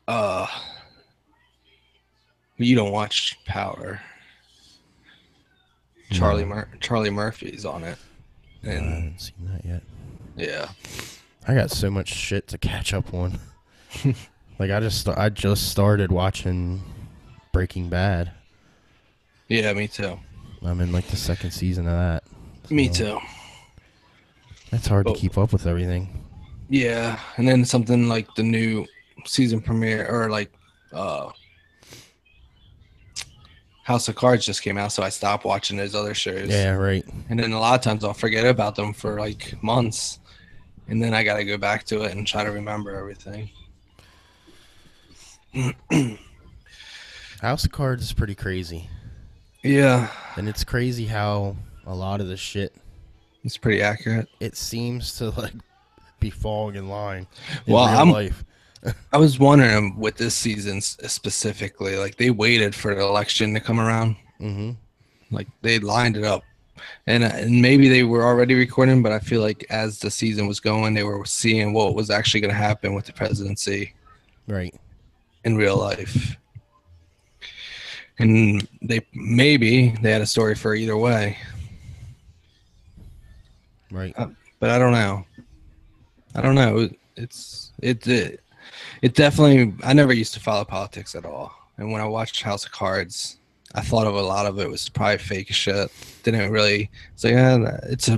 Uh, you don't watch Power. No, Charlie Murphy's on it, no, I and haven't seen that yet. yeah, I got so much shit to catch up on. Like I just started watching Breaking Bad. yeah, me too. I'm in like the second season of that. Me So too. it's hard to But keep up with everything. yeah, and then something like the new season premiere or like uh House of Cards just came out, so I stopped watching those other shows. Yeah, right. And then a lot of times I'll forget about them for like months, and then I got to go back to it and try to remember everything. House of Cards is pretty crazy. Yeah, And it's crazy how a lot of the shit it's pretty accurate. it seems to like be falling in line in Well, real life. I was wondering with this season specifically, like they waited for the election to come around, Mm-hmm. like they lined it up, and maybe they were already recording, but I feel like as the season was going, they were seeing what was actually going to happen with the presidency Right. in real life, and they had a story for either way, Right. but I don't know. I don't know. It definitely. I never used to follow politics at all, and when I watched House of Cards, I thought of a lot of it was probably fake as shit. Didn't really. It's like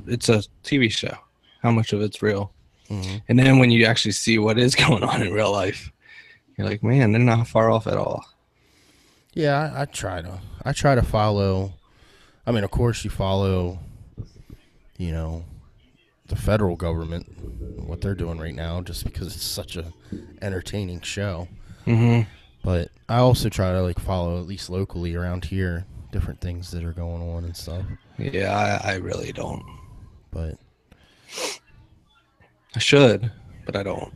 it's a TV show. How much of it's real? Mm-hmm. And then when you actually see what is going on in real life, You're like, man, they're not far off at all. Yeah, I try to follow. I mean, of course, you follow, you know, the federal government, what they're doing right now, just because it's such a entertaining show. Hmm. But I also try to like follow at least locally around here different things that are going on and stuff. Yeah, I really don't. But I should, but I don't.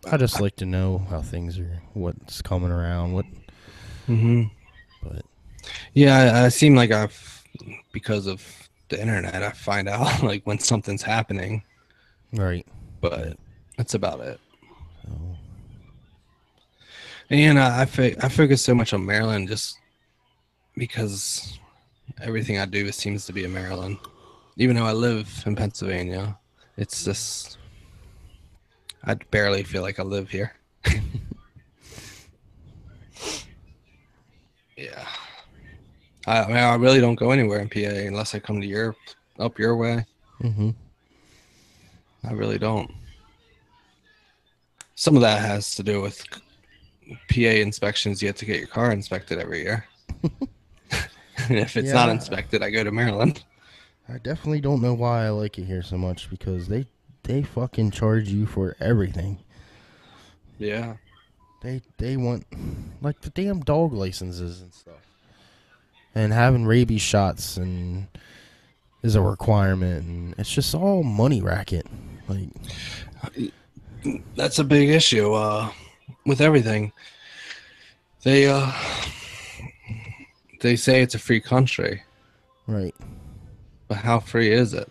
I just like to know how things are, what's coming around, what. Hmm. But Yeah, I seem like because of the internet, I find out like when something's happening, right, but that's about it. so, And I focus so much on Maryland just because everything I do seems to be in Maryland. Even though I live in Pennsylvania, it's just I barely feel like I live here. Yeah, I mean I really don't go anywhere in PA unless I come to up your way. mm-hmm. I really don't. Some of that has to do with PA inspections. You have to get your car inspected every year. And if it's not Yeah, inspected, I go to Maryland. I definitely don't know why I like it here so much because they fucking charge you for everything. Yeah. They want like the damn dog licenses and stuff. And having rabies shots and is a requirement and it's just all money racket. Like That's a big issue with everything. They uh, they say it's a free country, right. but how free is it?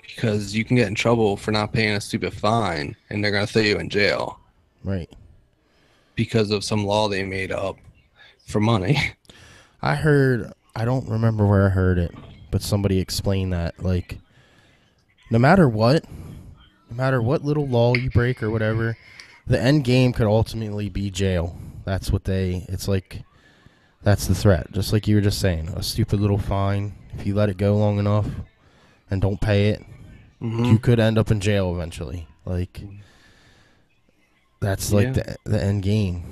Because you can get in trouble for not paying a stupid fine, and they're gonna throw you in jail Right. because of some law they made up for money. I don't remember where I heard it, but somebody explained that like no matter what, no matter what little law you break or whatever, the end game could ultimately be jail. That's what it's like, that's the threat. Just like you were just saying, a stupid little fine. If you let it go long enough and don't pay it, Hmm. you could end up in jail eventually. Like, that's like Yeah. the end game.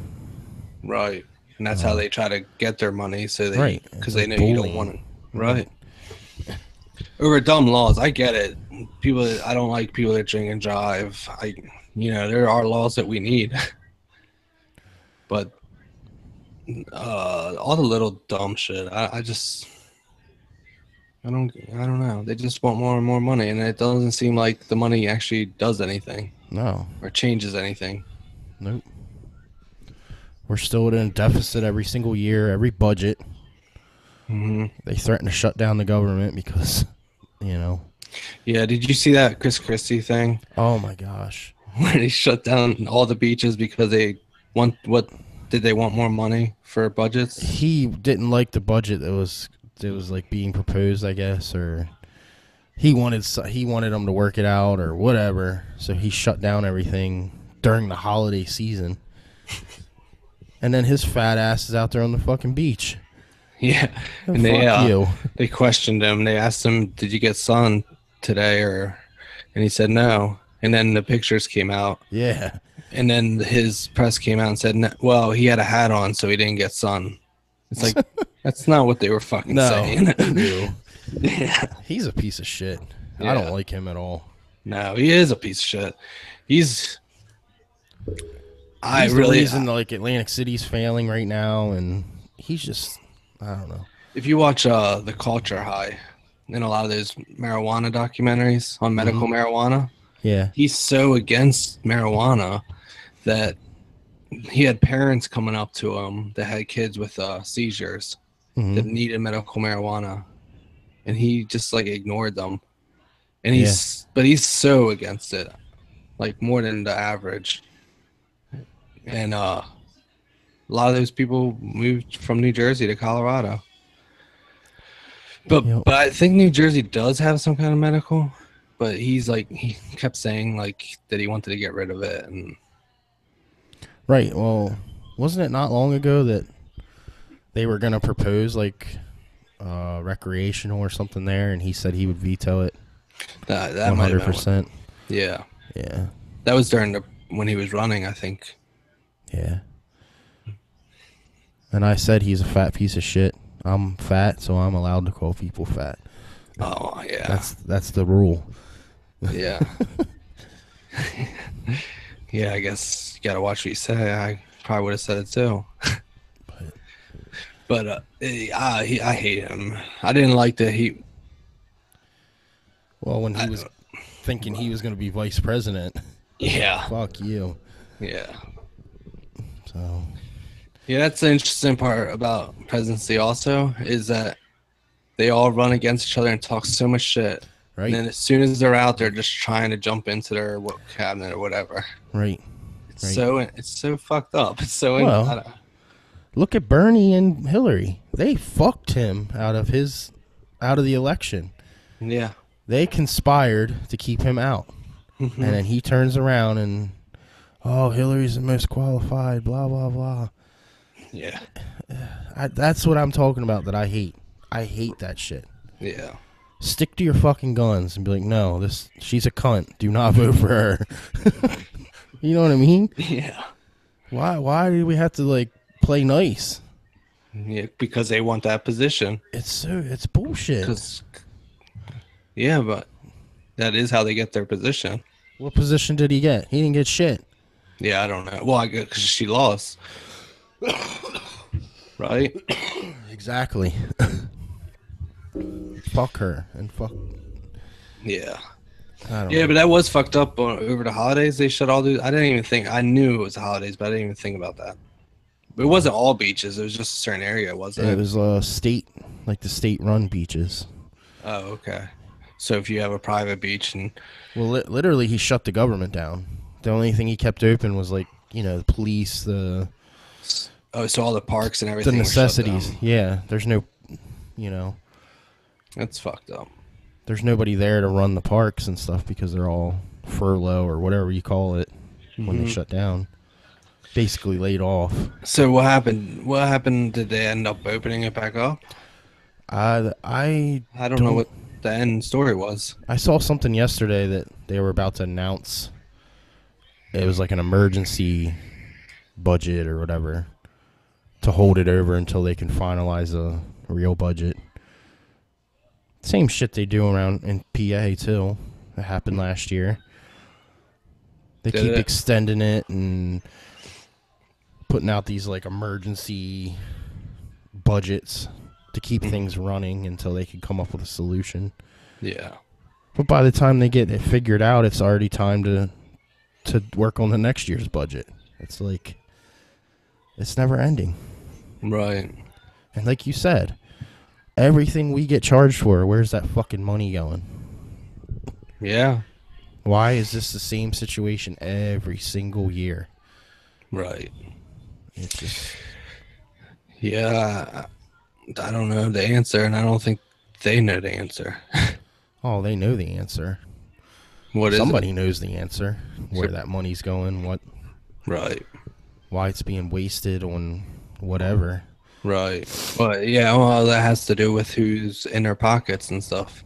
Right. And that's how they try to get their money, so Right. because It's they like know you don't want bullying. it. Right. Over dumb laws, I get it. I don't like people that drink and drive. There are laws that we need, but all the little dumb shit, I don't know. They just want more and more money, and it doesn't seem like the money actually does anything No. or changes anything. Nope. We're still in a deficit every single year, every budget. Hmm. They threaten to shut down the government because, you know. Yeah, did you see that Chris Christie thing Oh my gosh. where they shut down all the beaches because they want what? Did they want more money for budgets? He didn't like the budget that was like being proposed, I guess, or he wanted them to work it out or whatever. So he shut down everything during the holiday season. And then his fat ass is out there on the fucking beach. Yeah, Oh, and fuck you. they questioned him. They asked him, "Did you get sun today?" And he said no. And then the pictures came out, Yeah. and then his press came out and said, "No, well, he had a hat on, so he didn't get sun." It's like that's not what they were fucking No, saying. he knew. Yeah, He's a piece of shit. I yeah. don't like him at all. No, he is a piece of shit. He's. I He's the really. reason like Atlantic City's failing right now, and he's just I don't know. If you watch the Culture High and a lot of those marijuana documentaries on medical marijuana, Yeah. he's so against marijuana that he had parents coming up to him that had kids with seizures that Mm-hmm. needed medical marijuana, and he just like ignored them. And Yeah. he's so against it, like more than the average. And a lot of those people moved from New Jersey to Colorado. But Yep. but I think New Jersey does have some kind of medical. But he kept saying like that he wanted to get rid of it, and Right. Well, wasn't it not long ago that they were gonna propose like recreational or something there, and he said he would veto it that one might have hundred been what. percent. Yeah, Yeah. that was during when he was running, I think. Yeah. And I said he's a fat piece of shit. I'm fat, so I'm allowed to call people fat. Oh yeah, That's the rule. yeah, yeah. I guess you gotta watch what you say. I probably would have said it too. But But I hate him. I didn't like that he. well, when he I, was thinking he was going to be vice president, yeah, fuck you. yeah, So yeah. That's the interesting part about presidency. Also, is that they all run against each other and talk so much shit. And right, then as soon as they're out, they're just trying to jump into their cabinet or whatever. right, right. It's so fucked up. It's so I Well, don't, look at Bernie and Hillary. They fucked him out of the election. yeah. They conspired to keep him out. And Hmm. then he turns around and, oh, Hillary's the most qualified, blah, blah, blah. Yeah. That's what I'm talking about that I hate. I hate that shit. Yeah. Stick to your fucking guns and be like, no, she's a cunt. Do not vote for her. You know what I mean? Yeah. Why do we have to, like, play nice? Yeah. Because they want that position. It's bullshit. Because yeah, but that is how they get their position. What position did he get? He didn't get shit. Yeah, I don't know. Well, I guess because she lost, right? Exactly. Fuck her and fuck. Yeah. I don't Yeah, know. but that was fucked up over the holidays. They shut all the. I didn't even think. I knew it was the holidays, but I didn't even think about that. But it wasn't all beaches. It was just a certain area, wasn't It it? was state, like the state-run beaches. Oh, okay. So if you have a private beach and Well, literally, he shut the government down. The only thing he kept open was like the police, oh, so all the parks and the everything were shut necessities. down. Yeah, there's no, you know, That's fucked up. there's nobody there to run the parks and stuff because they're all furlough or whatever you call it when they Mhm. shut down. Basically laid off. So what happened? What happened? Did they end up opening it back up? I I don't know don't. what the end story was. I saw something yesterday that they were about to announce. It was like an emergency budget or whatever to hold it over until they can finalize a real budget. Same shit they do around in PA too. That happened last year. They Did keep it? extending it and putting out these like emergency budgets to keep things running until they can come up with a solution. Yeah. But by the time they get it figured out, it's already time to work on the next year's budget. It's like it's never ending. Right. And like you said, everything we get charged for, where's that fucking money going? Yeah. Why is this the same situation every single year? Right. It's just Yeah. I don't know the answer, and I don't think they know the answer. oh, they know the answer. What is Somebody it? knows the answer. Where that money's going, Right. why it's being wasted on whatever. Right. But yeah, well, that has to do with who's in their pockets and stuff.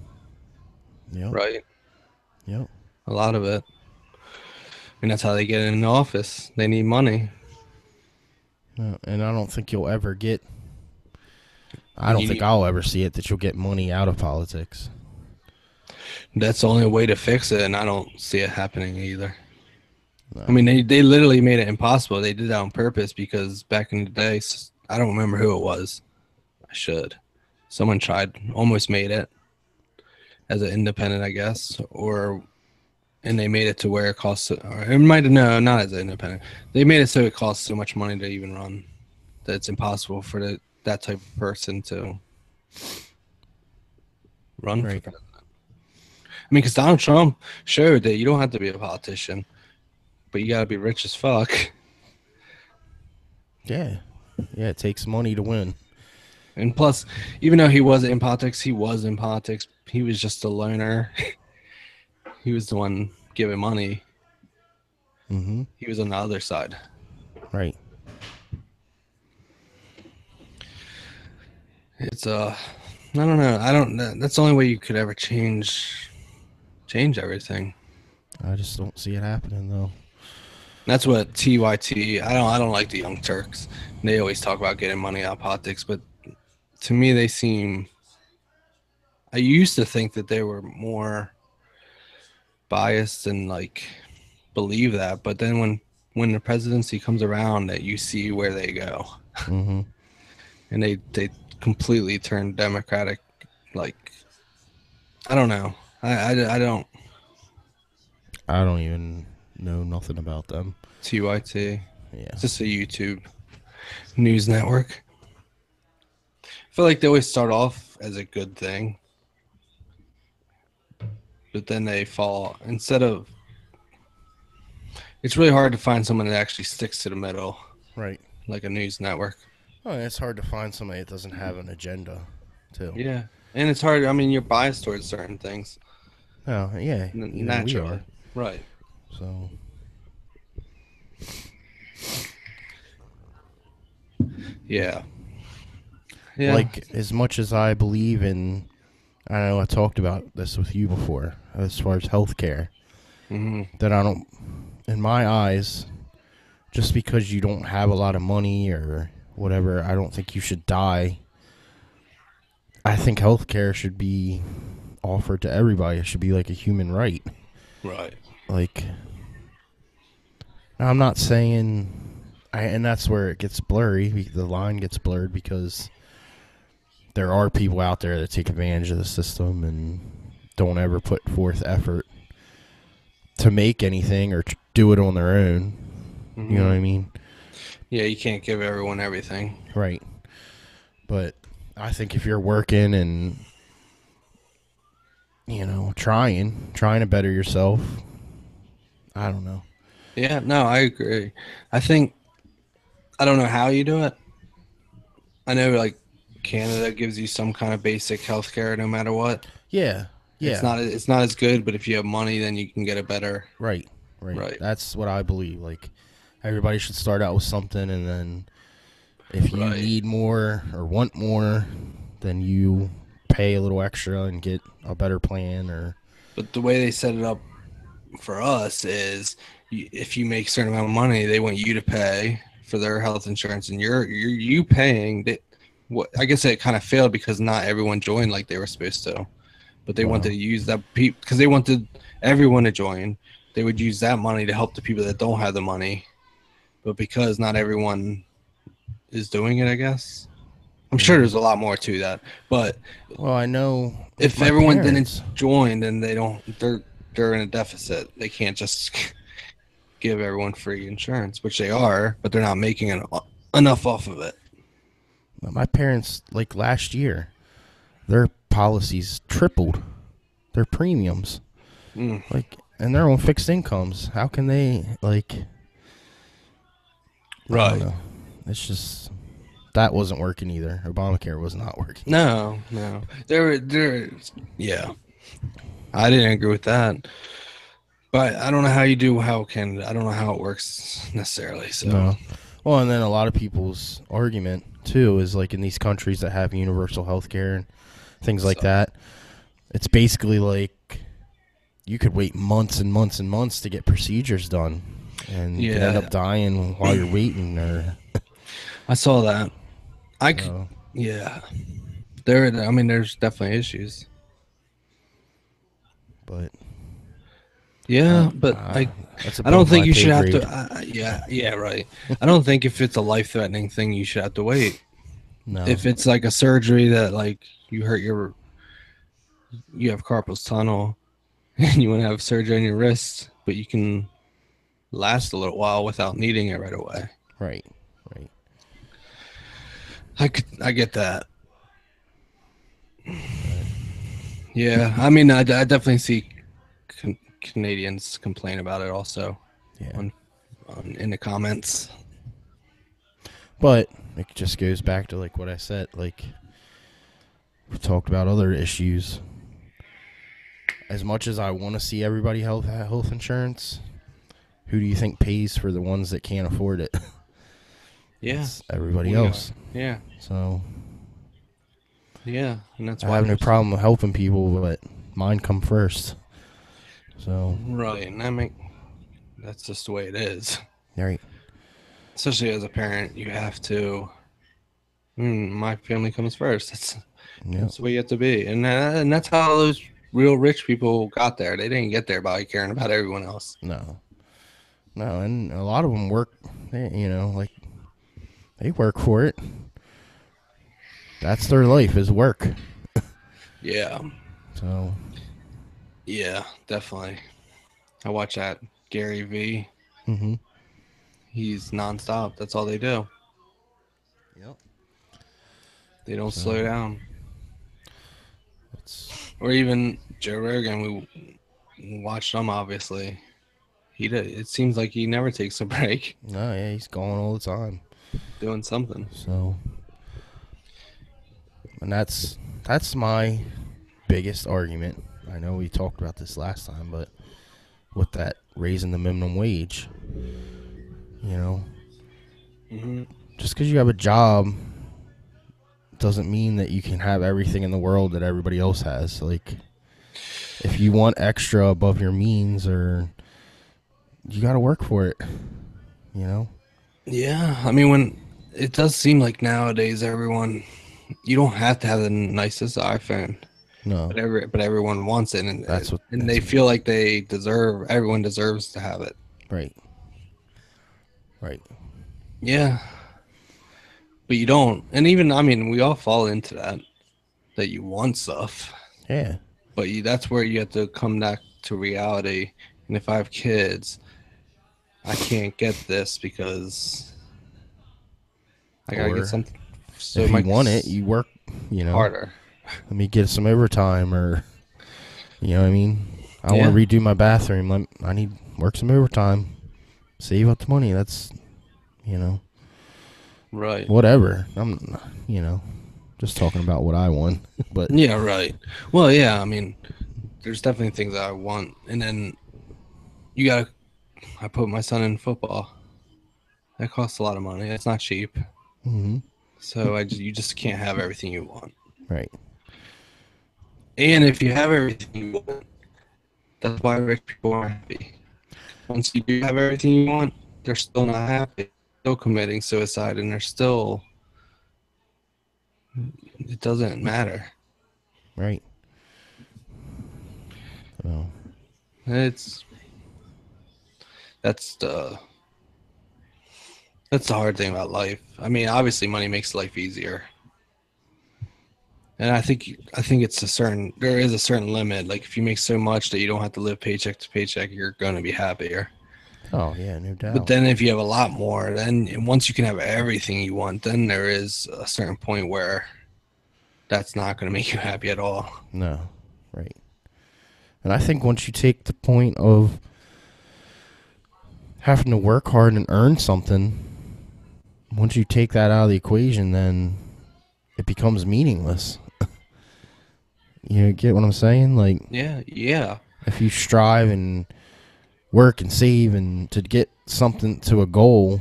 Yep. Right. Yep. A lot of it. I mean, that's how they get in the office. They need money. And I don't think you'll ever get. I don't think I'll ever see it that you'll get money out of politics. That's the only way to fix it, and I don't see it happening either. No. I mean, they literally made it impossible. They did that on purpose because back in the day, I don't remember who it was. I should. Someone tried, almost made it as an independent, I guess, and they made it to where it costs. Or it might have no, not as an independent. They made it so it costs so much money to even run that it's impossible for that type of person to run Right. for president. I mean, because Donald Trump showed that you don't have to be a politician, but you got to be rich as fuck. Yeah. Yeah, it takes money to win. And plus, even though he was in politics, he was in politics. He was just a loner. He was the one giving money. Mm-hmm. He was on the other side. Right. It's I don't know. I don't. That's the only way you could ever change everything. I just don't see it happening though. That's what TYT. I don't like the Young Turks. They always talk about getting money out of politics, but to me they seem. I used to think that they were more biased and like believe that, but then when the presidency comes around, that you see where they go, Mm-hmm. and they completely turn Democratic. Like I don't know. I don't I don't even know nothing about them. TYT. Yeah. It's just a YouTube news network. I feel like they always start off as a good thing, but then they fall. Instead of, it's really hard to find someone that actually sticks to the middle, Right. like a news network. Oh, and it's hard to find somebody that doesn't have an agenda, too. Yeah, and it's hard. I mean, you're biased towards certain things Oh, yeah. Even we are. naturally, right? So, Yeah, yeah. like, as much as I believe in, I know I talked about this with you before, as far as healthcare, Hmm. that I don't, in my eyes, just because you don't have a lot of money or whatever, I don't think you should die. I think healthcare should be offered to everybody. It should be like a human right. Right. Like, I'm not saying, and that's where it gets blurry. The line gets blurred because there are people out there that take advantage of the system and don't ever put forth effort to make anything or do it on their own. You know what Hmm. I mean? Yeah, you can't give everyone everything. Right. But I think if you're working and trying to better yourself, I don't know. Yeah, no, I agree. I think I don't know how you do it. I know like Canada gives you some kind of basic health care no matter what. Yeah. Yeah. It's not as good, but if you have money, then you can get it better. Right. Right. Right. That's what I believe. Like, everybody should start out with something, and then if you Right. need more or want more, then you pay a little extra and get a better plan. Or But the way they set it up for us is if you make a certain amount of money, they want you to pay for their health insurance, and you paying. What I guess it kind of failed because not everyone joined like they were supposed to. But they wanted wow. to use that because they wanted everyone to join. They would use that money to help the people that don't have the money. But because not everyone is doing it, I guess I'm sure Mm. there's a lot more to that. But Well, I know with if my everyone didn't parents. join, then they don't. They're in a deficit. They can't just give everyone free insurance, which they are, but they're not making enough off of it. My parents, like last year, their policies tripled their premiums. Mm, Like, and they're on fixed incomes. How can they, like, I don't right. know. It's just, that wasn't working either. Obamacare was not working. No, no. There. Yeah, I didn't agree with that. But I don't know how you do how can I don't know how it works necessarily. So No. Well, and then a lot of people's argument, too, is like in these countries that have universal health care and things like suck. that, it's basically like you could wait months and months and months to get procedures done. And you could end Yeah, up dying while you're waiting, or I saw that. I could. so. Yeah, there. I mean, there's definitely issues. But Yeah, uh, but uh, that's I don't above think my you should pay have to. grade. Yeah, yeah, right. I don't think if it's a life threatening thing, you should have to wait. No. If it's like a surgery that like you have carpal tunnel and you want to have surgery on your wrist, but you can last a little while without needing it right away. Right. Right. I get that. But Yeah, I mean, I definitely see Canadians complain about it also yeah. on, in the comments. But it just goes back to like what I said. Like we talked about other issues. As much as I want to see everybody have health insurance, who do you think pays for the ones that can't afford it? Yeah, It's everybody we are. else. Yeah, So yeah, and that's I why have no there's problem helping people, but mine come first. So right, and that's just the way it is. Right. Especially as a parent, you have to. My family comes first. Yep. That's the way you have to be, and that's how those real rich people got there. They didn't get there by caring about everyone else. No. No, and a lot of them work, like they work for it. That's their life is work. Yeah, So, yeah, definitely. I watch that Gary V. hmm He's nonstop. That's all they do. yep. They don't So slow down. it's Or even Joe Rogan. We watched him obviously. It seems like he never takes a break no, yeah, he's going all the time. doing something. So, and that's my biggest argument. I know we talked about this last time, but with that raising the minimum wage, you know, Hmm. just because you have a job doesn't mean that you can have everything in the world that everybody else has. Like, if you want extra above your means, or you got to work for it, you know. Yeah, I mean, when it does seem like nowadays everyone, you don't have to have the nicest iPhone, No, but everyone wants it, that's what. and That's they what. feel like everyone deserves to have it. Right. Right. Yeah, but you don't, and even I mean, we all fall into that you want stuff, Yeah. but that's where you have to come back to reality. And if I have kids, I can't get this because I gotta get Or something. So it if you might be want it, you work. You know, harder. let me get some overtime, or you know what I mean. I want Yeah, to redo my bathroom. I need work some overtime. Save up the money. That's you know right. whatever. I'm just talking about what I want. But Yeah, right. Well, yeah, I mean, there's definitely things that I want. And then you gotta, I put my son in football. That costs a lot of money. It's not cheap. hmm So you just can't have everything you want. right, And if you have everything you want, that's why rich people aren't happy. Once you do have everything you want, they're still not happy. Still committing suicide, and they're still, it doesn't matter. right. So It's, that's the, that's the hard thing about life. I mean, obviously money makes life easier. And I think there is a certain limit. Like if you make so much that you don't have to live paycheck to paycheck, you're gonna be happier. oh yeah, no But doubt. then if you have a lot more, then once you can have everything you want, then there is a certain point where that's not gonna make you happy at all. No, right. And I think once you take the point of having to work hard and earn something, once you take that out of the equation, then it becomes meaningless. You get what I'm saying? Like, Yeah, yeah, if you strive and work and save and to get something to a goal,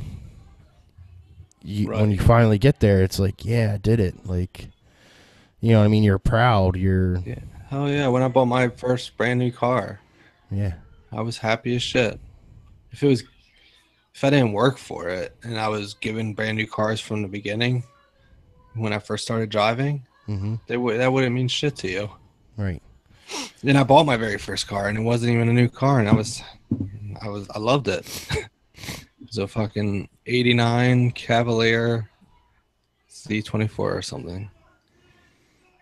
when you right. finally get there, it's like, yeah, I did it. Like, you know what I mean? You're proud. Yeah. Hell yeah. When I bought my first brand new car, Yeah. I was happy as shit. If it was if I didn't work for it and I was given brand new cars from the beginning when I first started driving, Mm-hmm. that wouldn't mean shit to you. Right. Then I bought my very first car, and it wasn't even a new car, and I loved it. It was a fucking '89 Cavalier C24 or something,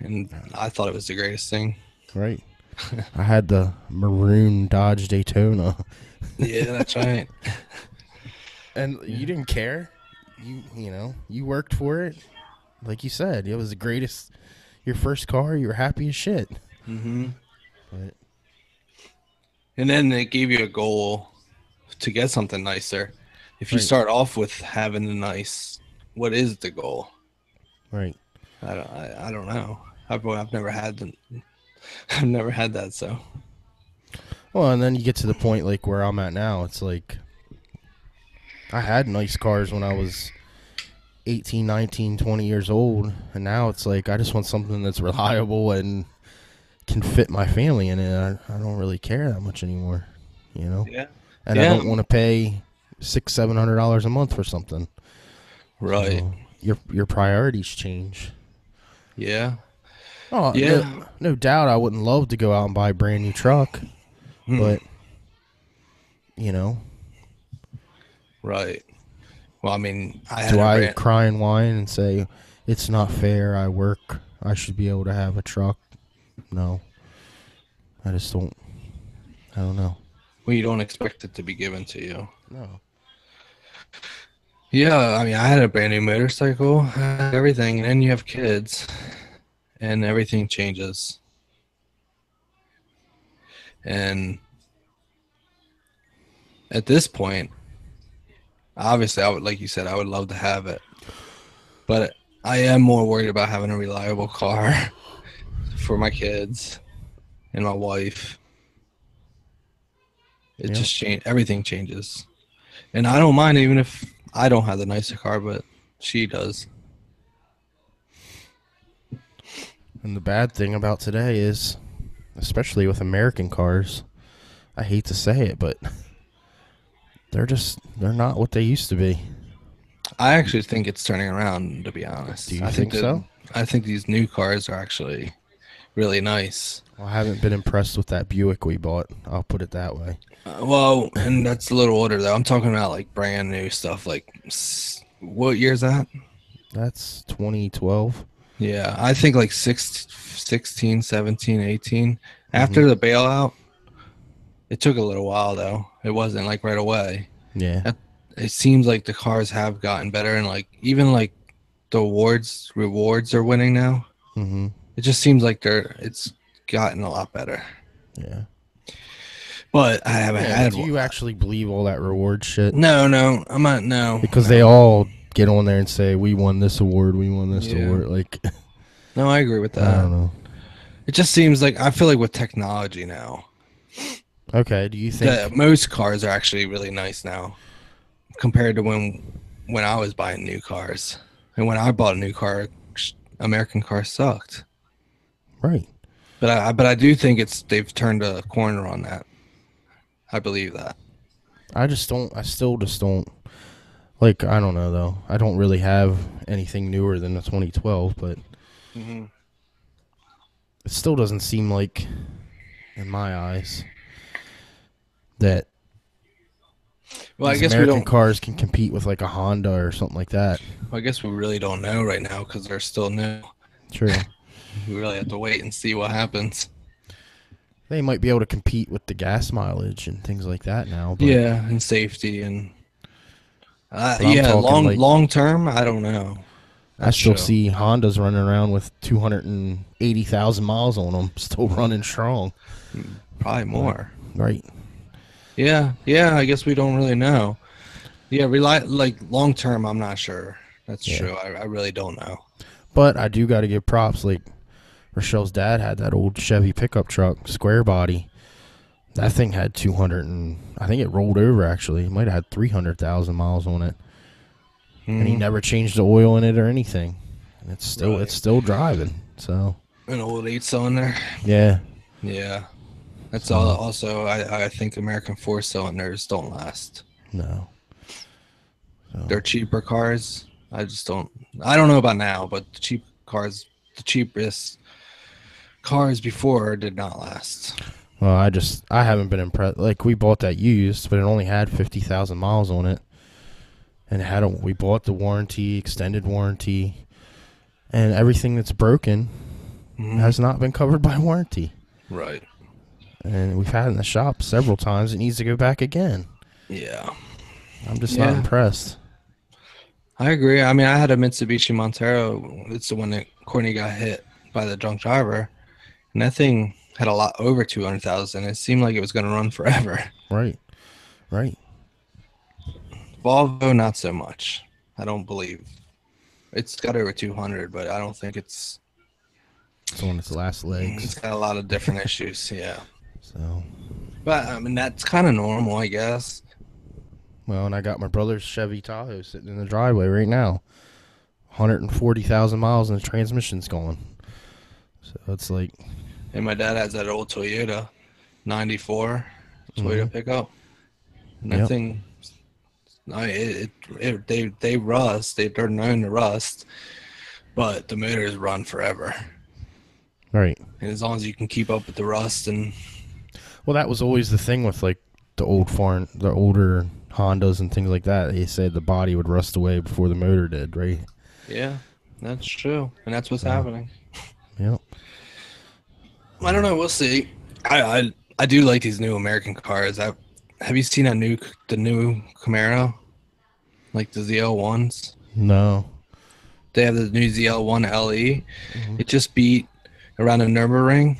and I thought it was the greatest thing. Right. I had the maroon Dodge Daytona. Yeah, that's right. And Yeah. you didn't care. You worked for it. Like you said, it was the greatest. Your first car, you were happy as shit. Hmm. But And then they gave you a goal to get something nicer. If you right, start off with having the nice, what is the goal? right. I don't know. I've never had I've never had that. So Well, and then you get to the point like where I'm at now. It's like I had nice cars when I was 18, 19, 20 years old, and now it's like I just want something that's reliable and can fit my family in it. I don't really care that much anymore, you know. yeah, And I yeah, don't want to pay. $600-700 a month for something. Right. So your priorities change. Yeah. Oh, no, Yeah. no doubt I wouldn't love to go out and buy a brand new truck, Hmm. but you know, Right. Well, I mean, I had do a I brand. cry and whine and say it's not fair? I work. I should be able to have a truck. No, I just don't. I don't know. Well, you don't expect it to be given to you. No. Yeah. I mean, I had a brand new motorcycle, everything, and then you have kids, and everything changes. And at this point, obviously, I would, like you said, I would love to have it, but I am more worried about having a reliable car for my kids and my wife. It Yeah. just change. Everything changes, and I don't mind even if I don't have the nicer car, but she does. And the bad thing about today is, especially with American cars, I hate to say it, but they're not what they used to be. I actually think it's turning around. To be Do honest, you think so? I think these new cars are actually really nice. Well, I haven't been impressed with that Buick we bought. I'll put it that way. Well, and that's a little older though. I'm talking about like brand new stuff. Like, what year is that? That's 2012. Yeah, I think like 16, 17, 18. Mm-hmm. After the bailout, it took a little while though. It wasn't like right away. Yeah. That- It seems like the cars have gotten better, and like even like the rewards are winning now. Mm-hmm. It just seems like it's gotten a lot better. Yeah. But I haven't Yeah, but had do one. you actually believe all that reward shit? No, no, I'm not. No, Because they no. all get on there and say, we won this award, we won this Yeah, award. Like, no, I agree with I don't that. know. It just seems like I feel like with technology now, Okay, do you the think. most cars are actually really nice now compared to when I was buying new cars. And when I bought a new car, American cars sucked. Right. But I do think they've turned a corner on that. I believe that. I just don't. I still just don't. Like, I don't know, though. I don't really have anything newer than the 2012, but Mm-hmm. it still doesn't seem like, in my eyes, that Well, I these guess we American don't. cars can compete with, like, a Honda or something like that. I guess we really don't know right now because they're still new. True. We really have to wait and see what happens. They might be able to compete with the gas mileage and things like that now, but Yeah, and safety and I'm yeah, talking, like, long term. I don't know. I That's still true. see Hondas running around with 280,000 miles on them, still running strong. Probably But, more. right. Yeah, yeah. I guess we don't really know. Yeah, rely like long term. I'm not sure. That's Yeah. true. I really don't know. But I do got to give props. Like, Rochelle's dad had that old Chevy pickup truck, square body. That thing had 200 and I think it rolled over actually. It might have had 300,000 miles on it. And he Mhm. never changed the oil in it or anything. And Right. it's still driving. So, An old 8 cylinder. yeah. Yeah, that's all. So, Also, I think American 4 cylinders don't last. no. So, They're cheaper cars. I just don't. I don't know about now, but the cheap cars, the cheapest cars before did not last. well, I haven't been impressed. Like, we bought that used, but it only had 50,000 miles on it. And we bought the warranty, extended warranty, and everything that's broken Mhm. has not been covered by warranty. Right. And we've had it in the shop several times. It needs to go back again. Yeah. I'm just not Yeah. impressed. I agree. I mean, I had a Mitsubishi Montero. It's the one that Courtney got hit by the drunk driver, and that thing had a lot over 200,000. It seemed like it was going to run forever. Right. Right. Volvo, not so much. I don't believe it's got over 200, but I don't think it's It's on its last it's legs. got a lot of different issues. Yeah, So, but I mean that's kind of normal, I guess. well, and I got my brother's Chevy Tahoe sitting in the driveway right now. 140,000 miles and the transmission's gone. So it's like, And my dad has that old Toyota 94 Toyota Mhm. pickup, and that Yep. thing They rust. They're known to rust, but the motors run forever. Right. And as long as you can keep up with the rust and Well, that was always the thing with like the older Hondas and things like that. They said the body would rust away before the motor did, right? yeah, that's true, and that's what's So, happening. yep. I don't know. We'll see. I do like these new American cars. Have you seen the new Camaro, like the ZL1s? No. They have the new ZL1 LE. Hmm. It just beat around the Nürburgring.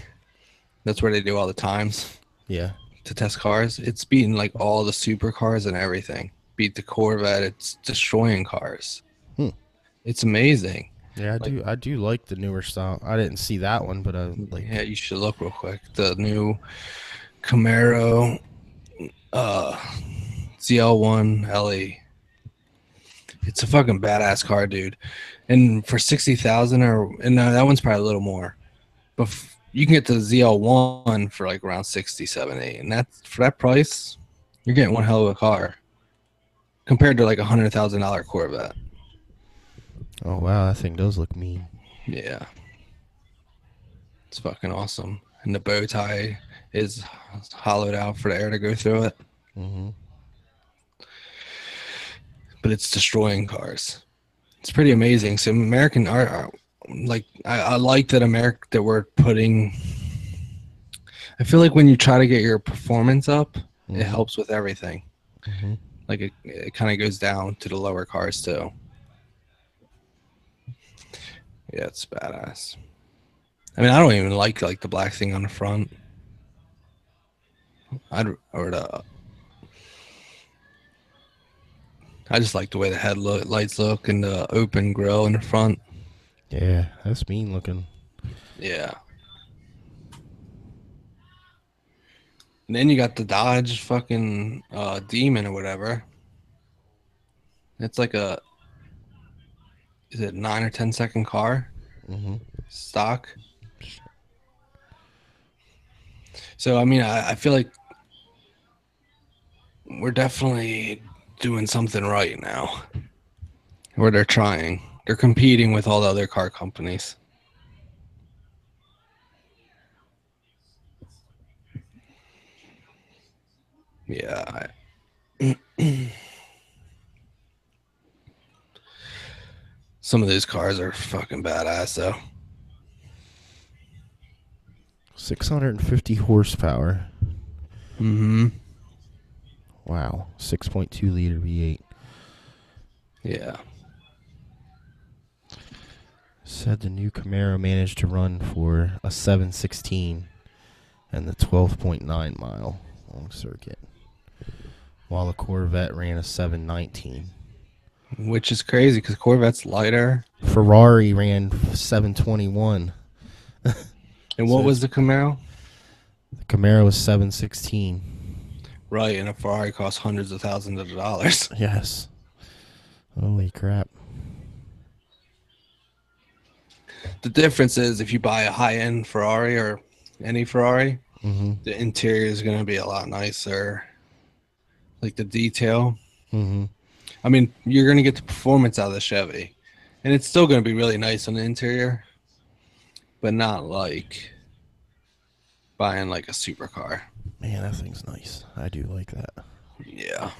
That's where they do all the times Yeah. to test cars. It's beating like all the supercars and everything. Beat the Corvette. It's destroying cars. Hmm. It's amazing. Yeah, I Like, do. I do like the newer style. I didn't see that one, but I yeah, like. you should look real quick. The new Camaro uh, ZL1 LE. It's a fucking badass car, dude. And for 60,000 and no, that one's probably a little more. But you can get the ZL1 for like around 60, 70. And that's for that price, you're getting one hell of a car compared to like $100,000 Corvette. Oh wow, that thing does look mean. Yeah, it's fucking awesome. And the bow tie is hollowed out for the air to go through it, Mm-hmm. but it's destroying cars. It's pretty amazing. So American art, like I like that we're putting. I feel like when you try to get your performance up, it Mm-hmm. helps with everything. Mm-hmm. Like it kind of goes down to the lower cars too. Yeah, it's badass. I mean, I don't even like the black thing on the front. Or the I just like the way the headlights look and the open grill in the front. Yeah, that's mean looking. Yeah. And then you got the Dodge fucking Demon or whatever. It's like a is it 9 or 10 second car Mm-hmm. stock. So I mean, I feel like we're definitely doing something right now. Where they're trying, they're competing with all the other car companies. Yeah, some of these cars are fucking badass though. 650 horsepower. Mm-hmm. Wow. 6.2 liter V8. Yeah. Said the new Camaro managed to run for a 716 and the 12.9 mile long circuit, while the Corvette ran a 719. Which is crazy because Corvette's lighter. Ferrari ran 721. And So what was the Camaro? the Camaro was 716. Right, and a Ferrari costs hundreds of thousands of dollars. Yes. Holy crap. The difference is if you buy a high-end Ferrari or any Ferrari, Mm-hmm. the interior is going to be a lot nicer. Like the detail. Mm-hmm. I mean, you're going to get the performance out of the Chevy. And it's still going to be really nice on the interior, but not like buying like a supercar. Man, that thing's nice. I do like that. Yeah.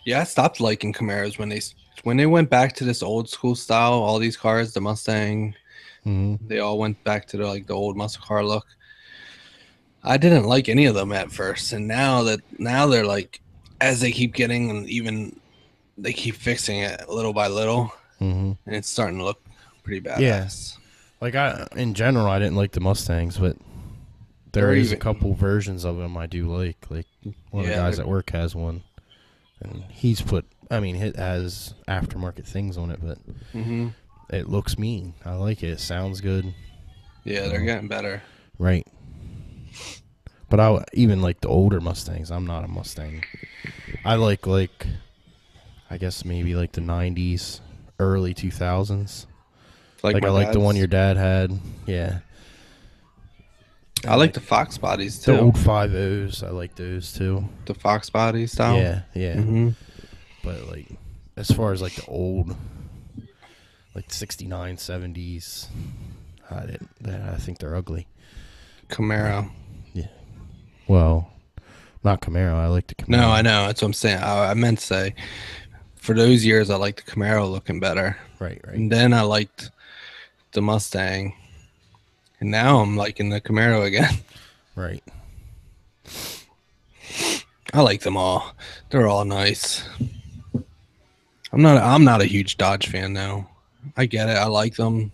Yeah, I stopped liking Camaros when they went back to this old school style. All these cars, the Mustang, Mm-hmm. they all went back to the old muscle car look. I didn't like any of them at first, and now they're like, as they keep getting and even they keep fixing it little by little, Mm-hmm. and it's starting to look pretty Yeah. badass. Like in general, I didn't like the Mustangs, but there Or is a even couple versions of them I do like. Like one of the yeah, guys at work has one, and he's put. I mean, it has aftermarket things on it, but mm-hmm. it looks mean. I like it. It sounds good. Yeah, they're getting better. Right. But I even like the older Mustangs. I'm not a Mustang. I like I guess maybe like the 90s, early 2000s. Like my I like the one dad's- your dad had. Yeah. I I like like the Fox bodies the too. old 5.0s. I like those too. The Fox body style. Yeah, yeah. Hmm. But like, as far as like the old, like 69, 70s, I think they're ugly. Camaro. Yeah. Well, not Camaro. I like the No, I Camaro. know. That's what I'm saying. I meant to say for those years, I liked the Camaro looking better. Right, right, And then I liked the Mustang. And now I'm liking the Camaro again. right. I like them all. They're all nice. I'm not a huge Dodge fan though. I get it. I like them,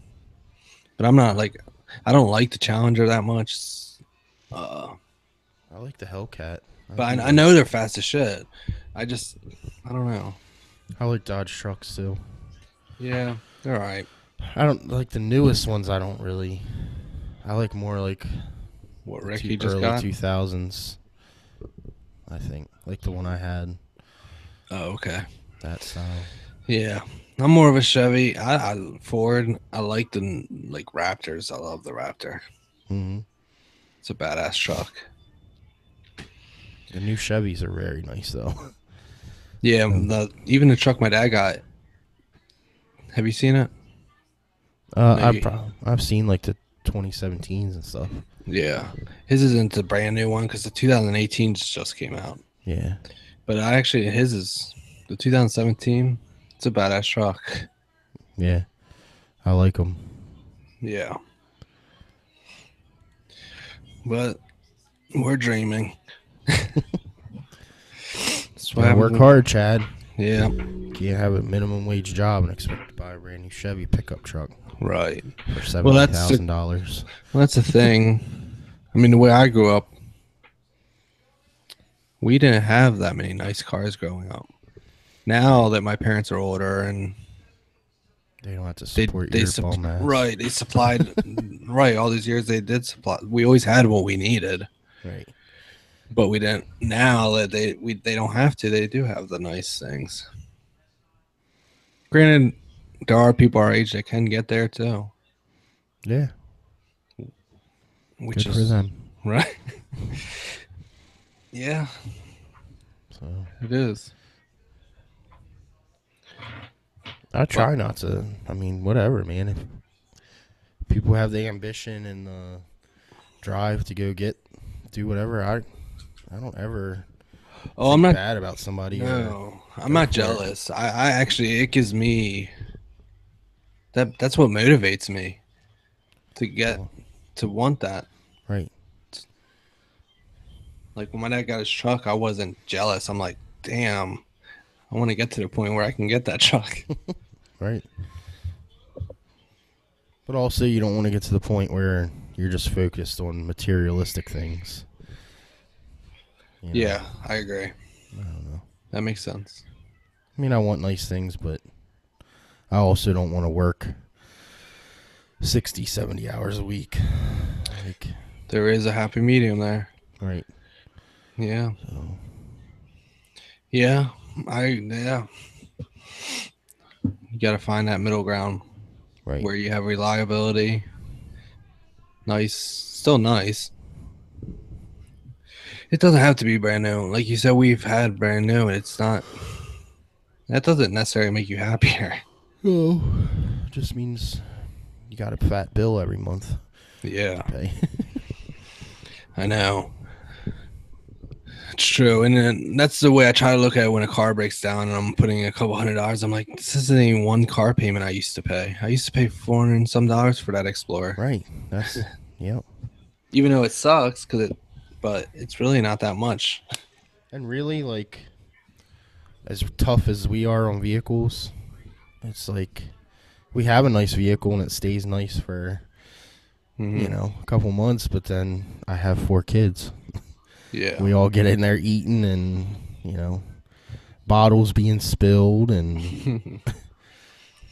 but I'm not like I don't like the Challenger that much. Uh, I like the Hellcat. I but do I like. know they're fast as shit. I don't know. I like Dodge trucks too. Yeah, they're all right. I don't like the newest ones. I don't really. I like more like What the Ricky just early got? 2000s. I think like the one I had, Oh, okay. that style. Yeah, I'm more of a Chevy. I Ford. I like the like Raptors. I love the Raptor. Hmm. It's a badass truck. The new Chevys are very nice though. Yeah, even the truck my dad got. Have you seen it? Maybe. I've seen like the 2017s and stuff. Yeah, his isn't the brand new one because the 2018 just came out. Yeah, But his is the 2017. It's a badass truck. yeah, I like them. Yeah, but we're dreaming. That's what Gotta happens. work hard, Chad. Yeah, Can't have a minimum wage job and expect to buy a brand new Chevy pickup truck right. for Well, $70,000. that's the thing. I mean, the way I grew up, we didn't have that many nice cars growing up. Now that my parents are older and They don't have to they support they your sup- bum ass. right they supplied right all these years they did supply. We always had what we needed, Right. but we didn't. Now that they don't have to, they do have the nice things. Granted, there are people our age that can get there too, Yeah. which Good for is them. right. Yeah, So it is. I But try not to. I mean, whatever, man. If people have the ambition and the drive to do whatever, I don't ever oh, I'm think not. bad about somebody or No, I'm go not for it. jealous. I actually it gives me that's what motivates me to get Well, to want that. right. Like when my dad got his truck, I wasn't jealous. I'm like, damn, I want to get to the point where I can get that truck. Right. But also, you don't want to get to the point where you're just focused on materialistic things. You know? Yeah, I agree. I don't know. That makes sense. I mean, I want nice things, but I also don't want to work 60, 70 hours a week. Like, There is a happy medium there. right. Yeah. So, Yeah. Yeah. You got to find that middle ground right. where you have reliability. Nice. Still nice. It doesn't have to be brand new. Like you said, we've had brand new, and it's not. That doesn't necessarily make you happier. No. Just means you got a fat bill every month Yeah. to pay. I know. It's true. And then that's the way I try to look at it when a car breaks down and I'm putting a couple $100. I'm like, this isn't even one car payment I used to pay. I used to pay $400 and some for that Explorer. Right. That's, yep. Even though it sucks, but it's really not that much. And really, like, as tough as we are on vehicles, it's like we have a nice vehicle and it stays nice for, Mm-hmm. a couple months, but then I have 4 kids. Yeah. We all get in there eating and, bottles being spilled and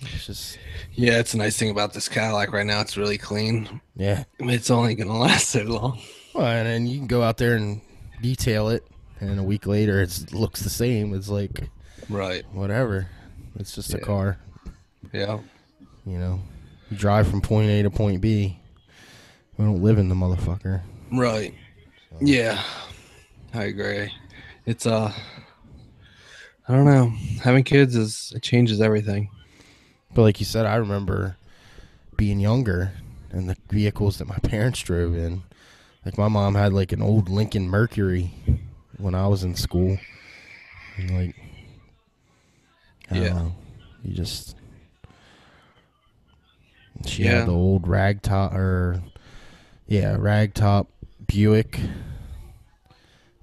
it's just, Yeah, it's a nice thing about this Cadillac right now. It's really clean. yeah. It's only going to last so long. Well, and then you can go out there and detail it and a week later it looks the same. It's like, Right. whatever. It's just a car. Yeah. You drive from point A to point B. We don't live in the motherfucker. Right. So, Yeah, I agree. It's I don't know. Having kids is it changes everything. but like you said, I remember being younger and the vehicles that my parents drove in. Like my mom had like an old Lincoln Mercury when I was in school, and like I don't Yeah. know, you just she had Yeah. the old ragtop Buick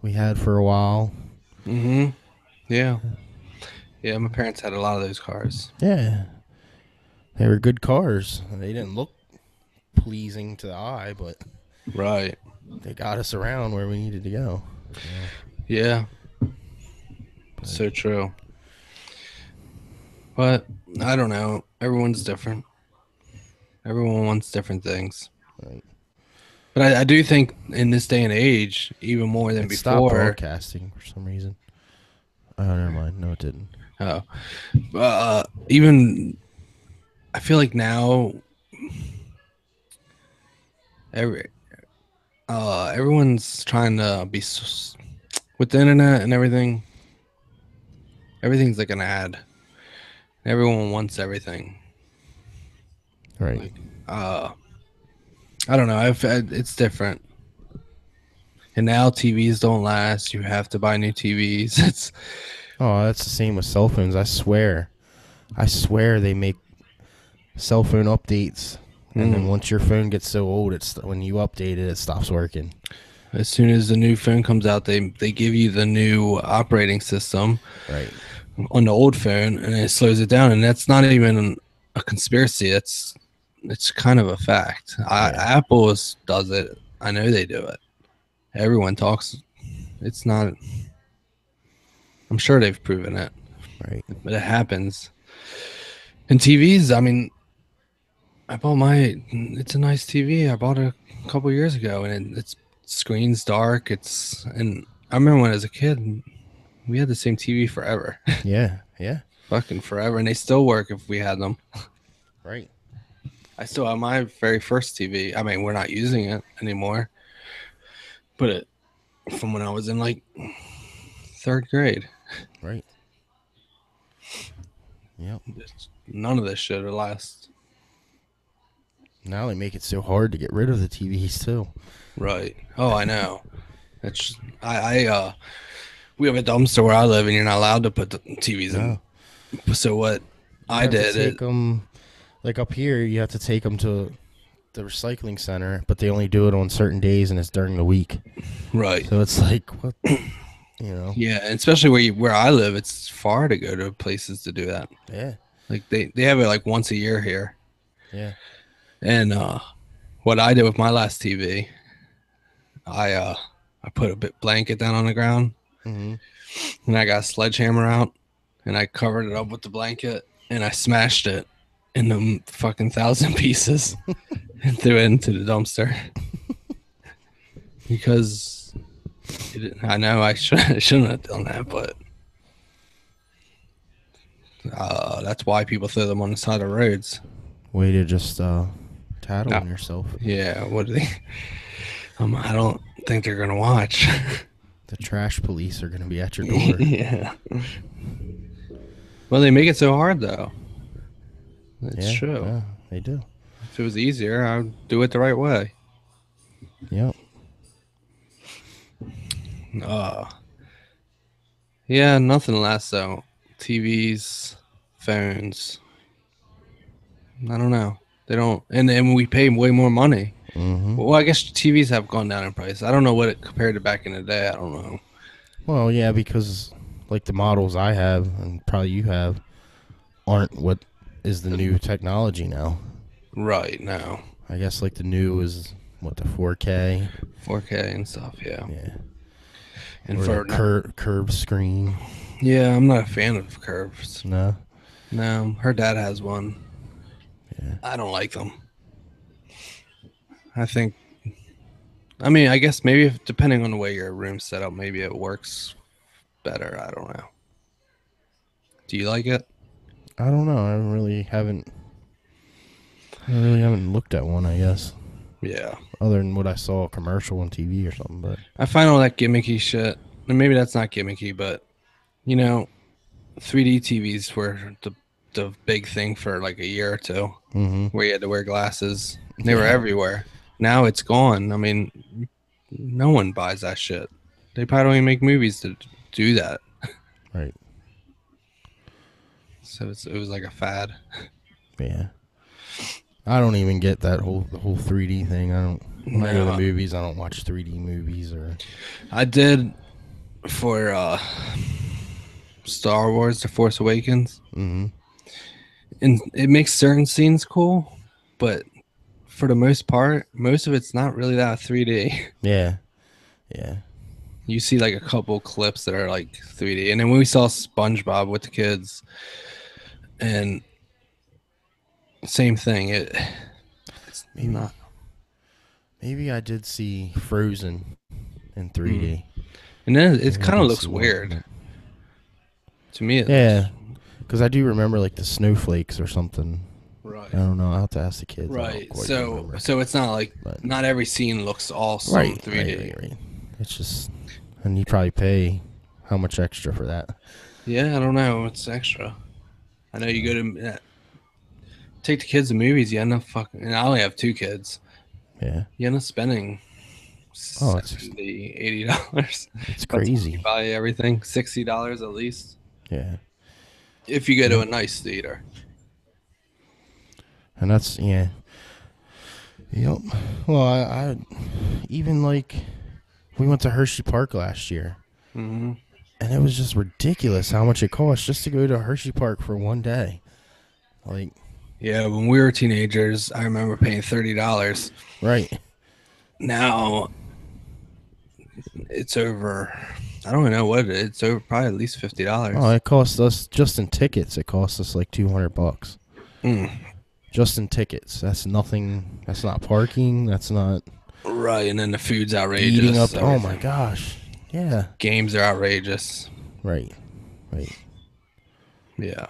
we had for a while. Mhm. Yeah. Yeah, my parents had a lot of those cars. Yeah, they were good cars. They didn't look pleasing to the eye, but Right. they got us around where we needed to go. So, Yeah. but So true. But I don't know. Everyone's different. Everyone wants different things. like, But I do think in this day and age, even more than it stopped before, broadcasting for some reason. Oh, never mind. No, it didn't. uh, even I feel like now every everyone's trying to be with the internet and everything. Everything's like an ad. Everyone wants everything. Right. Like I don't know. It's different. And now TVs don't last. You have to buy new TVs. It's Oh, that's the same with cell phones. I swear they make cell phone updates, and then mm, once your phone gets so old, it's when you update it, it stops working. as soon as the new phone comes out, they give you the new operating system Right. on the old phone, and it slows it down. And that's not even a conspiracy. It's kind of a fact. Yeah. Does it. I know they do it. Everyone talks. It's not. I'm sure they've proven it, Right. but it happens. And TVs. I mean, I bought my. It's a nice TV. I bought it a couple years ago, and it's screen's dark. And I remember when I was a kid, we had the same TV forever, Yeah. Yeah. fucking forever, and they still work if we had them. Right. I still have my very first TV. I mean, we're not using it anymore, but from when I was in like third grade. Right. Yep. None of this shit will last. Now they make it so hard to get rid of the TVs too. Right. Oh, I know. It's we have a dumpster where I live, and you're not allowed to put the TVs in. No. So what You I have to did take it them, like up here, you have to take them to the recycling center, but they only do it on certain days and it's during the week. right. So it's like, what, you know? Yeah, and especially where I live, it's far to go to places to do that. Yeah. Like they have it like once a year here. Yeah. And what I did with my last TV, I put a blanket down on the ground, Mm-hmm. and I got a sledgehammer out, and I covered it up with the blanket, and I smashed it into fucking thousand pieces and threw it into the dumpster because I know I shouldn't have done that, but that's why people throw them on the side of roads. Way to just tattle No, on yourself. yeah, what do they? I don't think they're gonna watch. The trash police are going to be at your door. Yeah. Well, they make it so hard though. That's Yeah. true. Yeah, they do. If it was easier, I'd do it the right way. Yep. Uh, yeah, nothing lasts though. TVs, phones. I don't know. They don't, and we pay way more money. Mm-hmm. Well, I guess TVs have gone down in price. I don't know what it compared to back in the day. I don't know. Well, yeah, because like the models I have and probably you have aren't what is the new technology now. Right now, I guess like the new is what, the 4K. 4K and stuff. Yeah, Yeah. and Or the curved screen. yeah, I'm not a fan of curves. No. No, her dad has one. Yeah. I don't like them. I think. I mean, I guess maybe depending on the way your room's set up, maybe it works better. I don't know. Do you like it? I don't know. I really haven't looked at one, I guess. Yeah. other than what I saw a commercial on TV or something. But I find all that gimmicky shit, and maybe that's not gimmicky, but you know, 3D TVs were the big thing for like a year or two, hmm where you had to wear glasses. They were yeah, everywhere. Now it's gone. I mean, no one buys that shit. They probably don't even make movies to do that. right, So it was like a fad. yeah. I don't even get that whole 3D thing. I don't. When I go to the No, movies, I don't watch 3D movies or. I did for Star Wars: The Force Awakens, hmm and it makes certain scenes cool, but for the most part, most of it's not really that 3D. Yeah, yeah. You see like a couple clips that are like 3D, and then when we saw SpongeBob with the kids, and same thing. It's Maybe not. maybe I did see Frozen in Mm. 3D. And then it Maybe I kind of did looks see one, weird but to me. It looks yeah, because I do remember like the snowflakes or something. I right. don't know. I'll have to ask the kids. I don't Right. quite So remember. so it's not like But not every scene looks awesome 3D. right. It's just, and you probably pay how much extra for that? Yeah, I don't know. It's extra. I know you So, go to take the kids to movies. You end up fucking. And I only have two kids. yeah. You end up spending Oh, 70 $80 it's by the time you crazy. buy everything. $60 at least Yeah. if you go to Yep. a nice theater. And that's yeah. Yep. Well, I even like we went to Hershey Park last year, Hmm. and it was just ridiculous how much it cost just to go to Hershey Park for one day. Like, Yeah, when we were teenagers, I remember paying $30. right. Now it's over. I don't know what it is. It's over probably at least Oh, $50. it cost us just in tickets. It cost us like $200 Mm. just in tickets. That's nothing. That's not parking. That's not Right, and then the food's eating outrageous. up. Oh my Everything. gosh. Yeah. Games are outrageous. Right. Right. Yeah.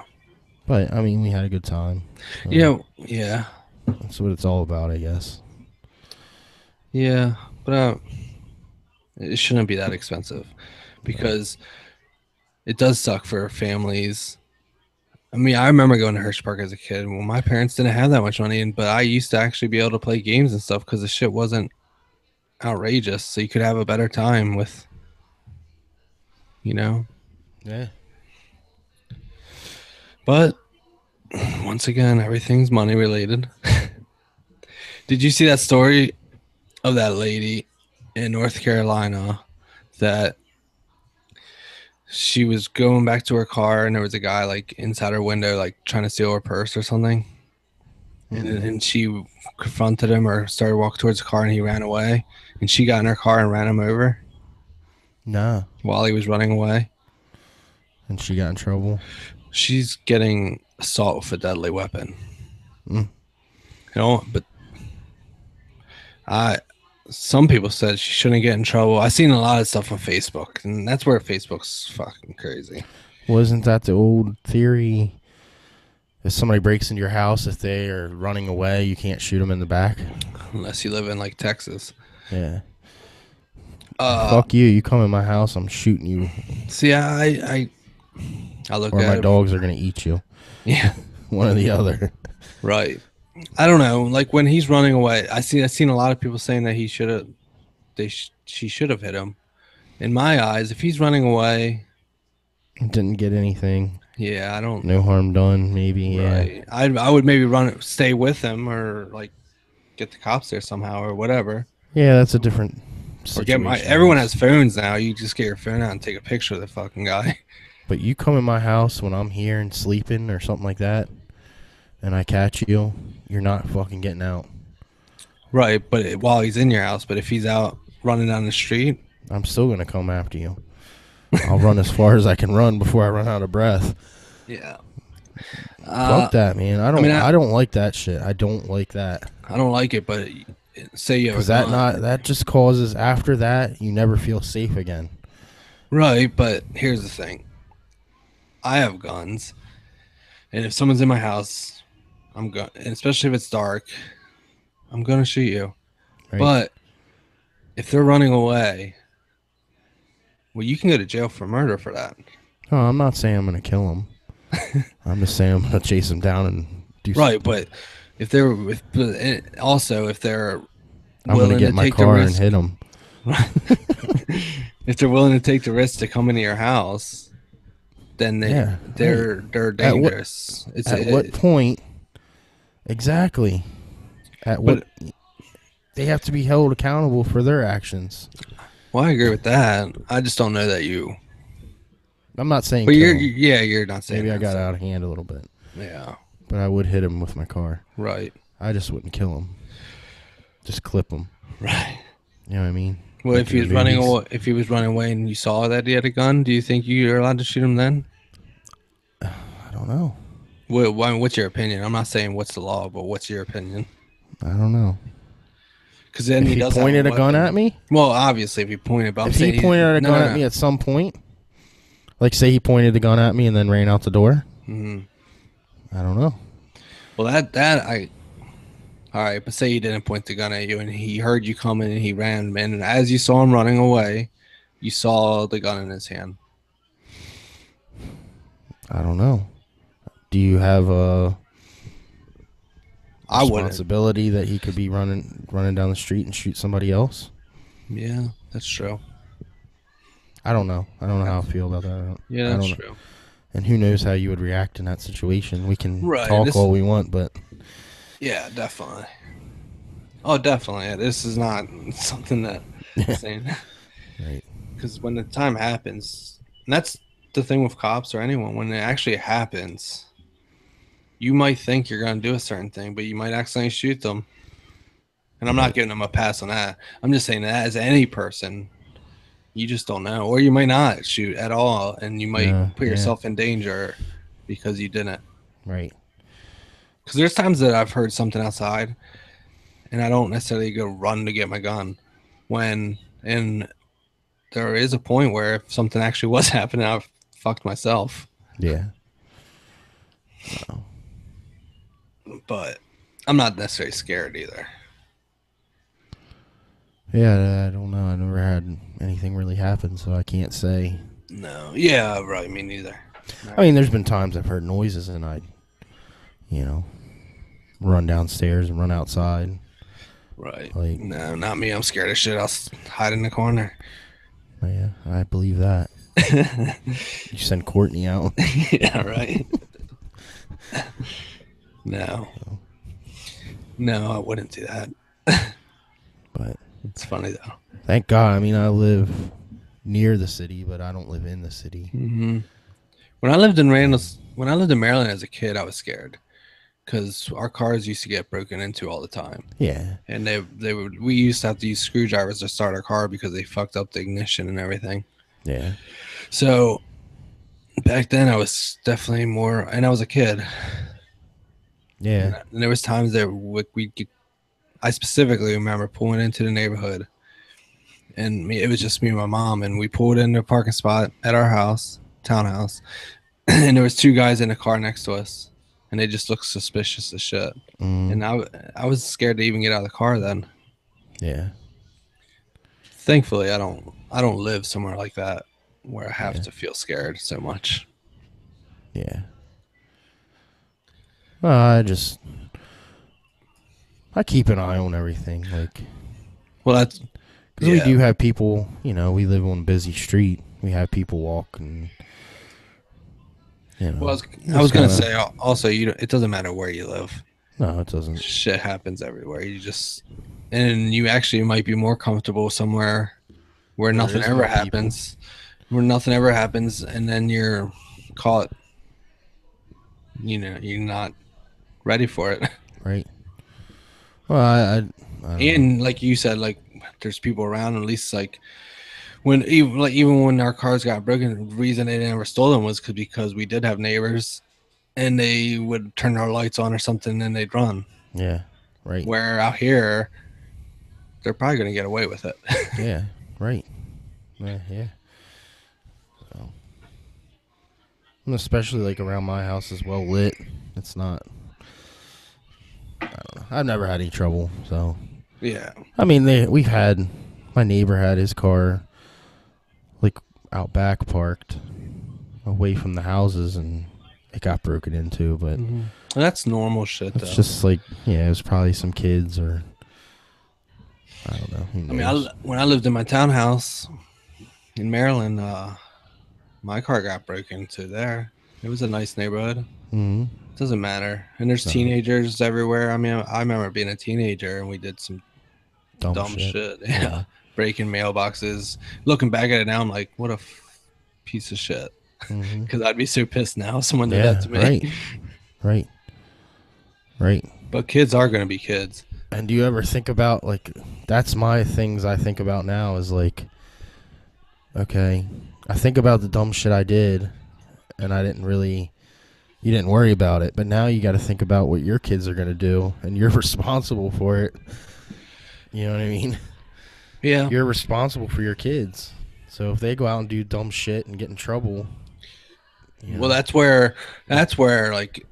But I mean, we had a good time. So Yeah. Yeah. that's what it's all about, I guess. Yeah. But it shouldn't be that expensive Right. because it does suck for families. I mean, I remember going to Hershey Park as a kid. Well, my parents didn't have that much money, but I used to actually be able to play games and stuff because the shit wasn't outrageous. So you could have a better time with, you know. Yeah. But once again, everything's money related. Did you see that story of that lady in North Carolina that she was going back to her car and there was a guy like inside her window, like trying to steal her purse or something? Mm-mm. And she confronted him or started walking towards the car and he ran away. And she got in her car and ran him over Nah. while he was running away. And she got in trouble. She's getting assault with a deadly weapon. Mm. But I some people said she shouldn't get in trouble. I've seen a lot of stuff on Facebook, and that's where Facebook's fucking crazy. Wasn't that the old theory? If somebody breaks into your house, if they are running away, you can't shoot them in the back. Unless you live in like Texas. Yeah. Uh, Fuck you. You come in my house, I'm shooting you, see, I look or my at it. dogs are gonna eat you. Yeah, One or the other. right. I don't know. Like when he's running away, I've seen a lot of people saying that he should have. She should have hit him. In my eyes, if he's running away, Didn't get anything. yeah, I don't. No harm done. Maybe. Yeah. Right. I would maybe stay with him, or like get the cops there somehow, or whatever. Yeah, that's a different Or get my. situation, I Everyone guess. has phones now. You just get your phone out and take a picture of the fucking guy. But you come in my house when I'm here and sleeping or something like that, and I catch you, you're not fucking getting out. Right, but while he's in your house, but if he's out running down the street, I'm still gonna come after you. I'll run as far as I can run before I run out of breath. yeah. Fuck that, man. I don't. mean, I don't like that shit. I don't like that. I don't like it, but say you have a Because that gun. that just causes after that you never feel safe again. Right, but here's the thing. I have guns, and if someone's in my house, I'm going, and especially if it's dark, I'm gonna shoot you. Right. But if they're running away, well, you can go to jail for murder for that. Oh, I'm not saying I'm gonna kill him. I'm just saying I'm gonna chase him down and do. Right, but if they're if also if they're I'm gonna willing get to in my take the car and risk, hit him. if they're willing to take the risk to come into your house, then Yeah. Right. they're At what dangerous. at what point exactly? At what But they have to be held accountable for their actions. well, I agree with that. I just don't know that you. I'm not saying But kill him. you're not saying Maybe I that. got So, out of hand a little bit, yeah, but I would hit him with my car. right, I just wouldn't kill him. Just clip him. right. You know what I mean? Well, Like if he in was running movies. away, if he was running away and you saw that he had a gun, do you think you're allowed to shoot him then? I don't know. What's your opinion? I'm not saying what's the law, but what's your opinion? I don't know. Because then If he he does have a pointed a gun at weapon. me, Well, obviously, if he pointed, but I'm if he saying pointed a no, gun no, at me no. at some point, like say he pointed the gun at me and then ran out the door, Hmm. I don't know. Well, all right, but say he didn't point the gun at you and he heard you coming and he ran, man, and as you saw him running away, you saw the gun in his hand. I don't know. Do you have a I wouldn't. responsibility that he could be running down the street and shoot somebody else? Yeah, that's true. I don't know. I don't know how I feel about that. Yeah, I that's don't know. true. And who knows how you would react in that situation? We can Right. talk all we want, but Yeah, definitely. Oh, definitely. Yeah, this is not something that I'm saying. right. Because when the time happens, and that's the thing with cops or anyone, when it actually happens, you might think you're going to do a certain thing, but you might accidentally shoot them. And I'm not giving them a pass on that. I'm just saying that as any person, you just don't know. Or you might not shoot at all, and you might put Yeah. yourself in danger because you didn't. Right. Because there's times that I've heard something outside, and I don't necessarily go run to get my gun. And there is a point where if something actually was happening, I've fucked myself. Yeah. But I'm not necessarily scared either. Yeah, I don't know. I never had anything really happen, so I can't say. No. Yeah, right. Me neither. I mean, there's been times I've heard noises and I, run downstairs and run outside. Right. Like, No, not me. I'm scared of shit. I'll hide in the corner. yeah, I believe that. You send Courtney out. Yeah, right. No. No, I wouldn't do that. But It's funny though. thank God. I mean, I live near the city, but I don't live in the city. Mm-hmm. When I lived in Maryland as a kid, I was scared because our cars used to get broken into all the time, Yeah. and we used to have to use screwdrivers to start our car because they fucked up the ignition and everything. Yeah. So back then, I was definitely more, and I was a kid. Yeah. And there was times that I specifically remember pulling into the neighborhood, and it was just me and my mom, and we pulled into a parking spot at our townhouse, and there was two guys in the car next to us, and they just looked suspicious as shit. Mm, And I was scared to even get out of the car then. yeah. Thankfully, I don't live somewhere like that where I have Yeah. to feel scared so much. Yeah. Well, I keep an eye on everything, like, Well, that's because we do have people. We live on a busy street. We have people walk, and Well, I was gonna say also, it doesn't matter where you live. No, it doesn't. Shit happens everywhere. And you actually might be more comfortable somewhere where nothing ever happens, and then you're caught. You're not ready for it. Right. Well, I don't know. And like you said, like there's people around. At least like even when our cars got broken, the reason they never stole them was because we did have neighbors, and they would turn our lights on or something, and they'd run. Yeah. Right. Where out here, they're probably gonna get away with it. Yeah. Right. Yeah. So, and especially like around my house is well lit. It's not. I don't know. I've never had any trouble, so Yeah. I mean, we've had my neighbor had his car like out back parked away from the houses, and it got broken into. But Hmm. That's normal shit, that's though. just like, yeah, it was probably some kids, or I don't know. Who I mean, knows? when I lived in my townhouse in Maryland, my car got broken into there. It was a nice neighborhood. Hmm. Doesn't matter. And there's No, teenagers everywhere. I mean, I remember being a teenager and we did some dumb dumb shit. shit. Yeah. Yeah. Breaking mailboxes. Looking back at it now, I'm like, what a piece of shit. Hmm. Because I'd be so pissed now if someone did that Yeah. to me. Right. Right. Right. But kids are going to be kids. And do you ever think about, like, that's my things I think about now is like, okay, I think about the dumb shit I did, and you didn't worry about it. But now you got to think about what your kids are going to do, and you're responsible for it. You know what I mean? Yeah. You're responsible for your kids. So if they go out and do dumb shit and get in trouble, you Well, know, that's where like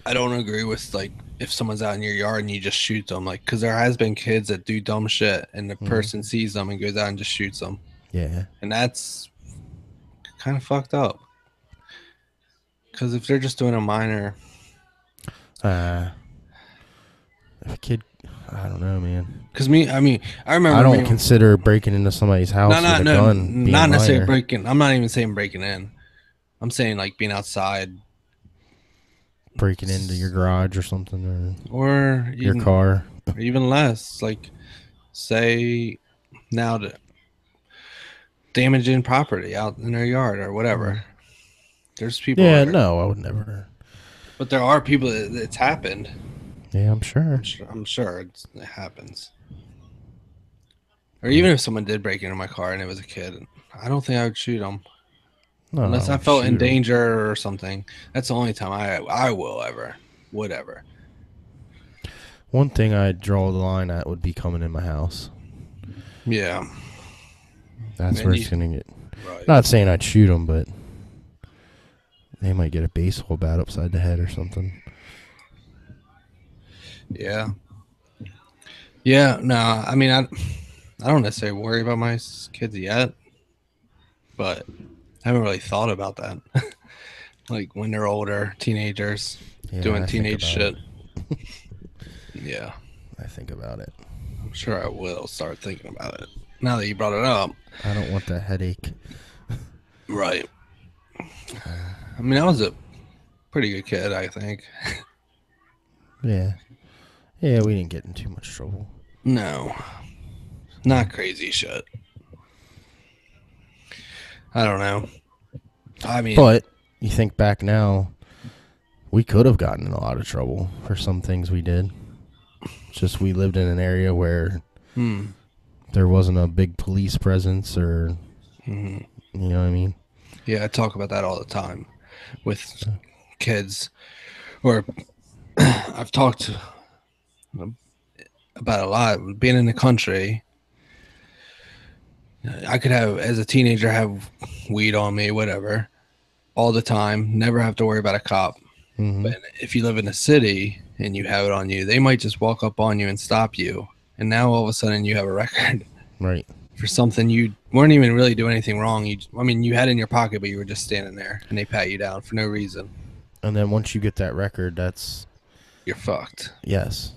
I don't agree with like if someone's out in your yard and you just shoot them, like because there has been kids that do dumb shit and the hmm, person sees them and goes out and just shoots them, yeah, and that's kind of fucked up. Because if they're just doing a minor, uh, if a kid, I don't know, man. because I mean, I I remember don't me. consider breaking into somebody's No, house with no, a no, gun being not necessarily minor. breaking. I'm not even saying breaking in. I'm saying like being outside, Breaking into your garage or something, or or your car. even less. Like say now to damaging property out in their yard or Hmm. whatever. There's people Yeah, there, no, I would never. but there are people that it's happened. Yeah, I'm sure. I'm sure it happens. Or But even if someone did break into my car and it was a kid, I don't think I would shoot them no, I unless I wouldn't felt in shoot him. danger or something. That's the only time I will ever would ever. One thing I'd draw the line at would be coming in my house. Yeah, That's man. where it's gonna get. Right. Not saying I'd shoot them, but they might get a baseball bat upside the head or something. Yeah. Yeah. No, I mean I don't necessarily worry about my kids yet, but I haven't really thought about that. Like when they're older, teenagers Yeah, doing I think teenage about it. shit. Yeah, I think about it. I'm sure I will start thinking about it now that you brought it up. I don't want that headache. Right. I mean, I was a pretty good kid, I think. Yeah. Yeah, we didn't get in too much trouble. No, not crazy shit. I don't know. I mean, But you think back now, we could have gotten in a lot of trouble for some things we did. It's just we lived in an area where hmm, there wasn't a big police presence, or, hmm, you know what I mean? yeah, I talk about that all the time with kids, or I've talked about a lot. Being in the country, I could have, as a teenager, have weed on me, whatever, all the time, never have to worry about a cop. Hmm. But if you live in a city and you have it on you, they might just walk up on you and stop you. And now all of a sudden you have a record Right. for something you weren't even really doing anything wrong. I mean, you had it in your pocket, but you were just standing there and they pat you down for no reason. And then once you get that record, that's, You're fucked. yes.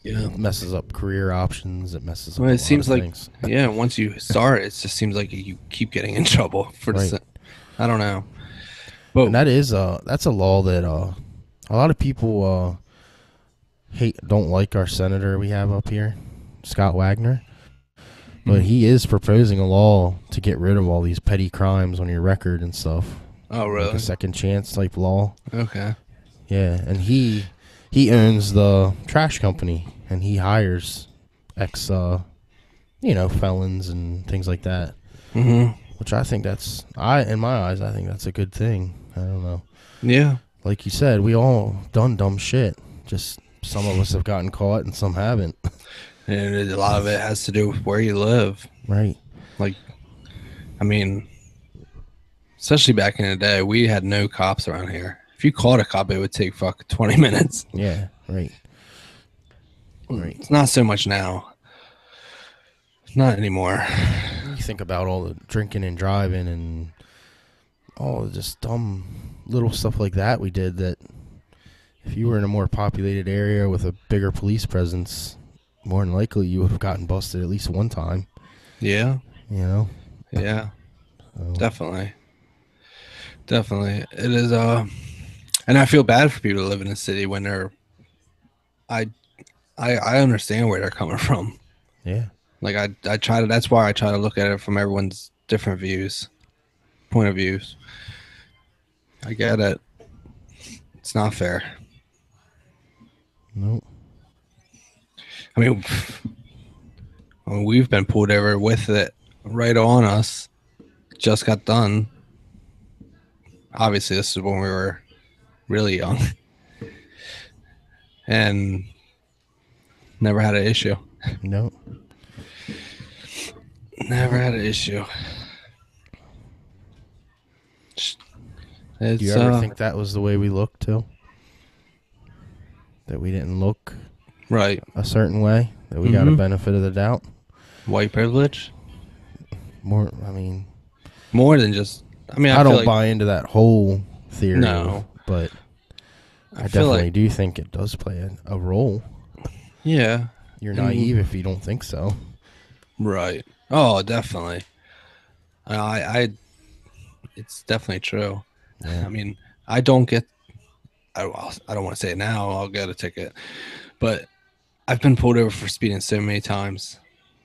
Yeah. It messes up career options. It messes up Well, a it lot of seems like, things. yeah, once you start, it just seems like you keep getting in trouble for Right. the. I don't know. And But that's a law that a lot of people don't like our senator we have up here, Scott Wagner. But he is proposing a law to get rid of all these petty crimes on your record and stuff. oh, Like a really? second chance type law. Okay. Yeah, and he owns the trash company, and he hires ex felons and things like that. Mm-hmm. Which I think in my eyes, I think that's a good thing. I don't know. Yeah. Like you said, we all done dumb shit. Just some of us have gotten caught and some haven't. And a lot of it has to do with where you live. Right. Like, I mean, especially back in the day, we had no cops around here. If you caught a cop, it would take fucking 20 minutes. Yeah. Right. Right. It's not so much now. Not anymore. You think about all the drinking and driving and all the just dumb little stuff like that we did that if you were in a more populated area with a bigger police presence, more than likely you would have gotten busted at least one time. Yeah. You know? Yeah. So, Definitely. Definitely. It is and I feel bad for people that live in a city when they're I I understand where they're coming from. yeah. Like I try to that's why I try to look at it from everyone's different views, point of views. I get it. It's not fair. Nope. I mean, we've been pulled over with it right on us. Just got done. Obviously, this is when we were really young and never had an issue. Nope. Never had an issue. Do you It's ever think that was the way we looked too? That we didn't look right. a certain way? That we got a benefit of the doubt? White privilege More, I mean, more than just. I mean, I feel don't like buy into that whole theory. No. But I feel definitely like do think it does play a role. yeah. You're naive if you don't think so. Right. Oh, definitely. I it's definitely true. Yeah. I mean, I don't get. I don't want to say it now. I'll get a ticket, but I've been pulled over for speeding so many times,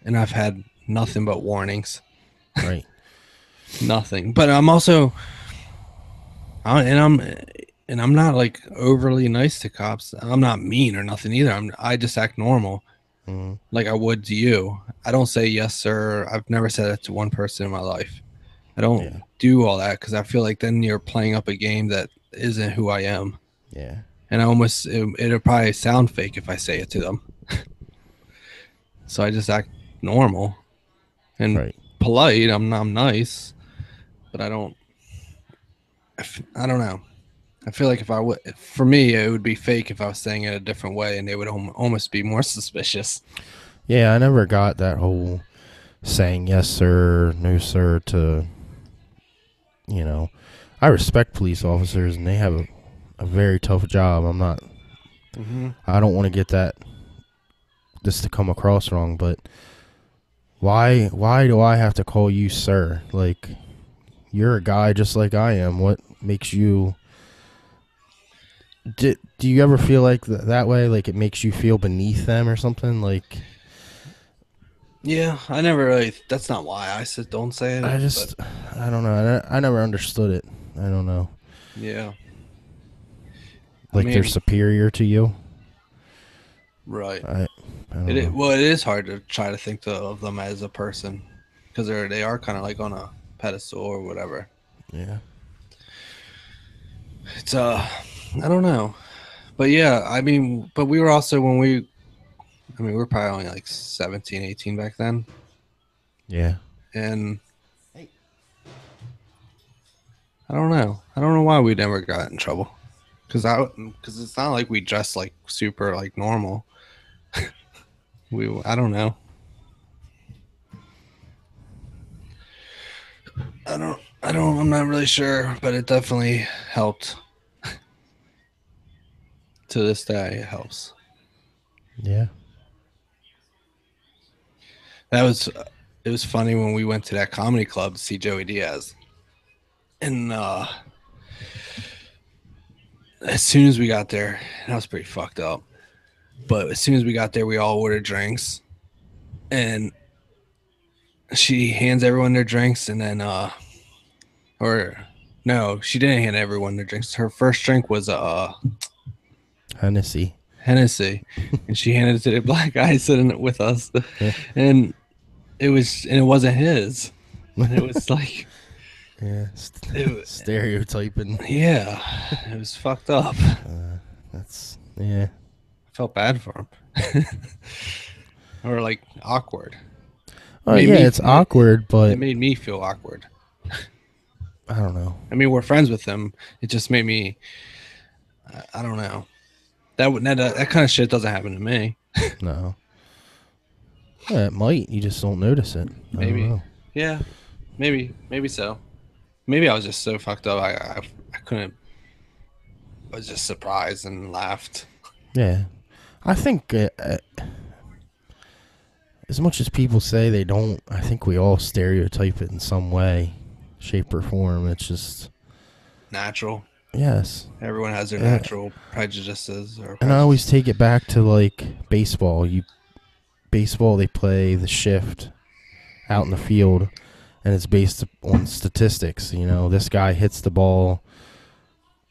and I've had nothing but warnings. Right. Nothing. But I'm also, and I'm not like overly nice to cops. I'm not mean or nothing either. I just act normal, Mm, like I would to you. I don't say yes sir. I've never said that to one person in my life. I yeah. don't do all that because I feel like then you're playing up a game that isn't who I am. Yeah. And I almost it'll probably sound fake if I say it to them. So I just act normal and Right. polite. I'm nice, but I don't know. I feel like if I would, for me, it would be fake if I was saying it a different way, and they would almost be more suspicious. Yeah, I never got that whole saying yes sir, no sir to, I respect police officers and they have a very tough job. Mm-hmm. I don't want to get that just to come across wrong, but why do I have to call you sir? Like, you're a guy just like I am. What makes you do you ever feel like that way? Like it makes you feel beneath them or something? Like Yeah, I never really. That's not why I said don't say it. I don't know. I never understood it. I don't know. Yeah, Like they're superior to you. right. I don't know. Well, it is hard to try to think of them as a person because they are kind of like on a pedestal or whatever. Yeah. It's I don't know, but yeah, I mean, but we were also we were probably only like 17, 18 back then, Yeah. and I don't know. I don't know why we never got in trouble. Because it's not like we dressed like super like normal. I don't know. I'm not really sure, but it definitely helped. To this day, it helps. Yeah. It was funny when we went to that comedy club to see Joey Diaz, and as soon as we got there, that was pretty fucked up. But as soon as we got there, we all ordered drinks, and she hands everyone their drinks, and then or no, she didn't hand everyone their drinks. Her first drink was Hennessy. Hennessy, and she handed it to the black guy sitting with us, Yeah. and it wasn't his, and it was like Yeah. it, Stereotyping. yeah, it was fucked up. That's yeah. I felt bad for him, or like awkward. Oh yeah, it's awkward, It but made me feel awkward. I don't know. I mean, we're friends with him. It just made me. I don't know. That kind of shit doesn't happen to me. No. Yeah, it might. You just don't notice it. I don't Maybe. know. Yeah. Maybe so. Maybe I was just so fucked up. I couldn't. I was just surprised and laughed. Yeah. I think as much as people say they don't, I think we all stereotype it in some way, shape, or form. It's just, Natural. yes. Everyone has their Uh, natural prejudices or and I always prejudices. take it back to like baseball. Baseball, they play the shift out in the Mm. field, and it's based on statistics. This guy hits the ball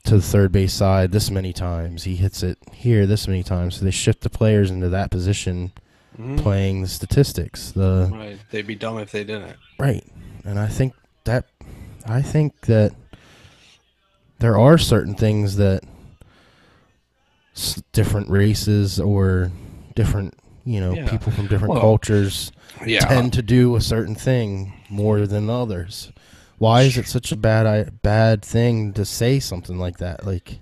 to the third base side this many times. He hits it here this many times. So they shift the players into that position, Hmm. playing the statistics. The Right. They'd be dumb if they didn't. right, and that I think that there are certain things that different races or different Yeah. people from different Well, cultures yeah. tend to do a certain thing more than others. Why is it such a bad thing to say something like that? Like,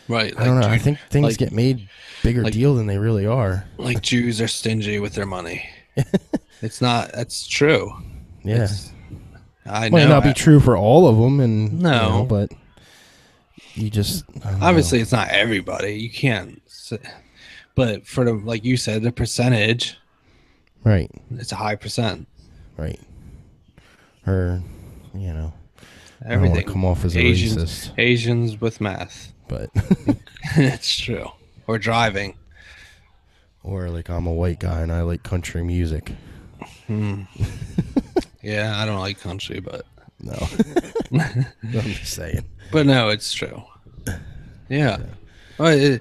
Right. I don't know. I think things Like get made bigger like deal than they really are. like Jews are stingy with their money. It's not. That's true. Yeah, It's. I might know. not be true for all of them, and No. but you just I don't know. Obviously, it's not everybody. You can't. But for the like you said, the percentage, Right, it's a high percent. right, or you know, I don't want to Everything. come off as a Asians, racist, Asians with math. but It's true. Or driving. or like I'm a white guy and I like country music. Hmm. Yeah, I don't like country, but No, I'm just saying. no, it's true. Yeah. Well,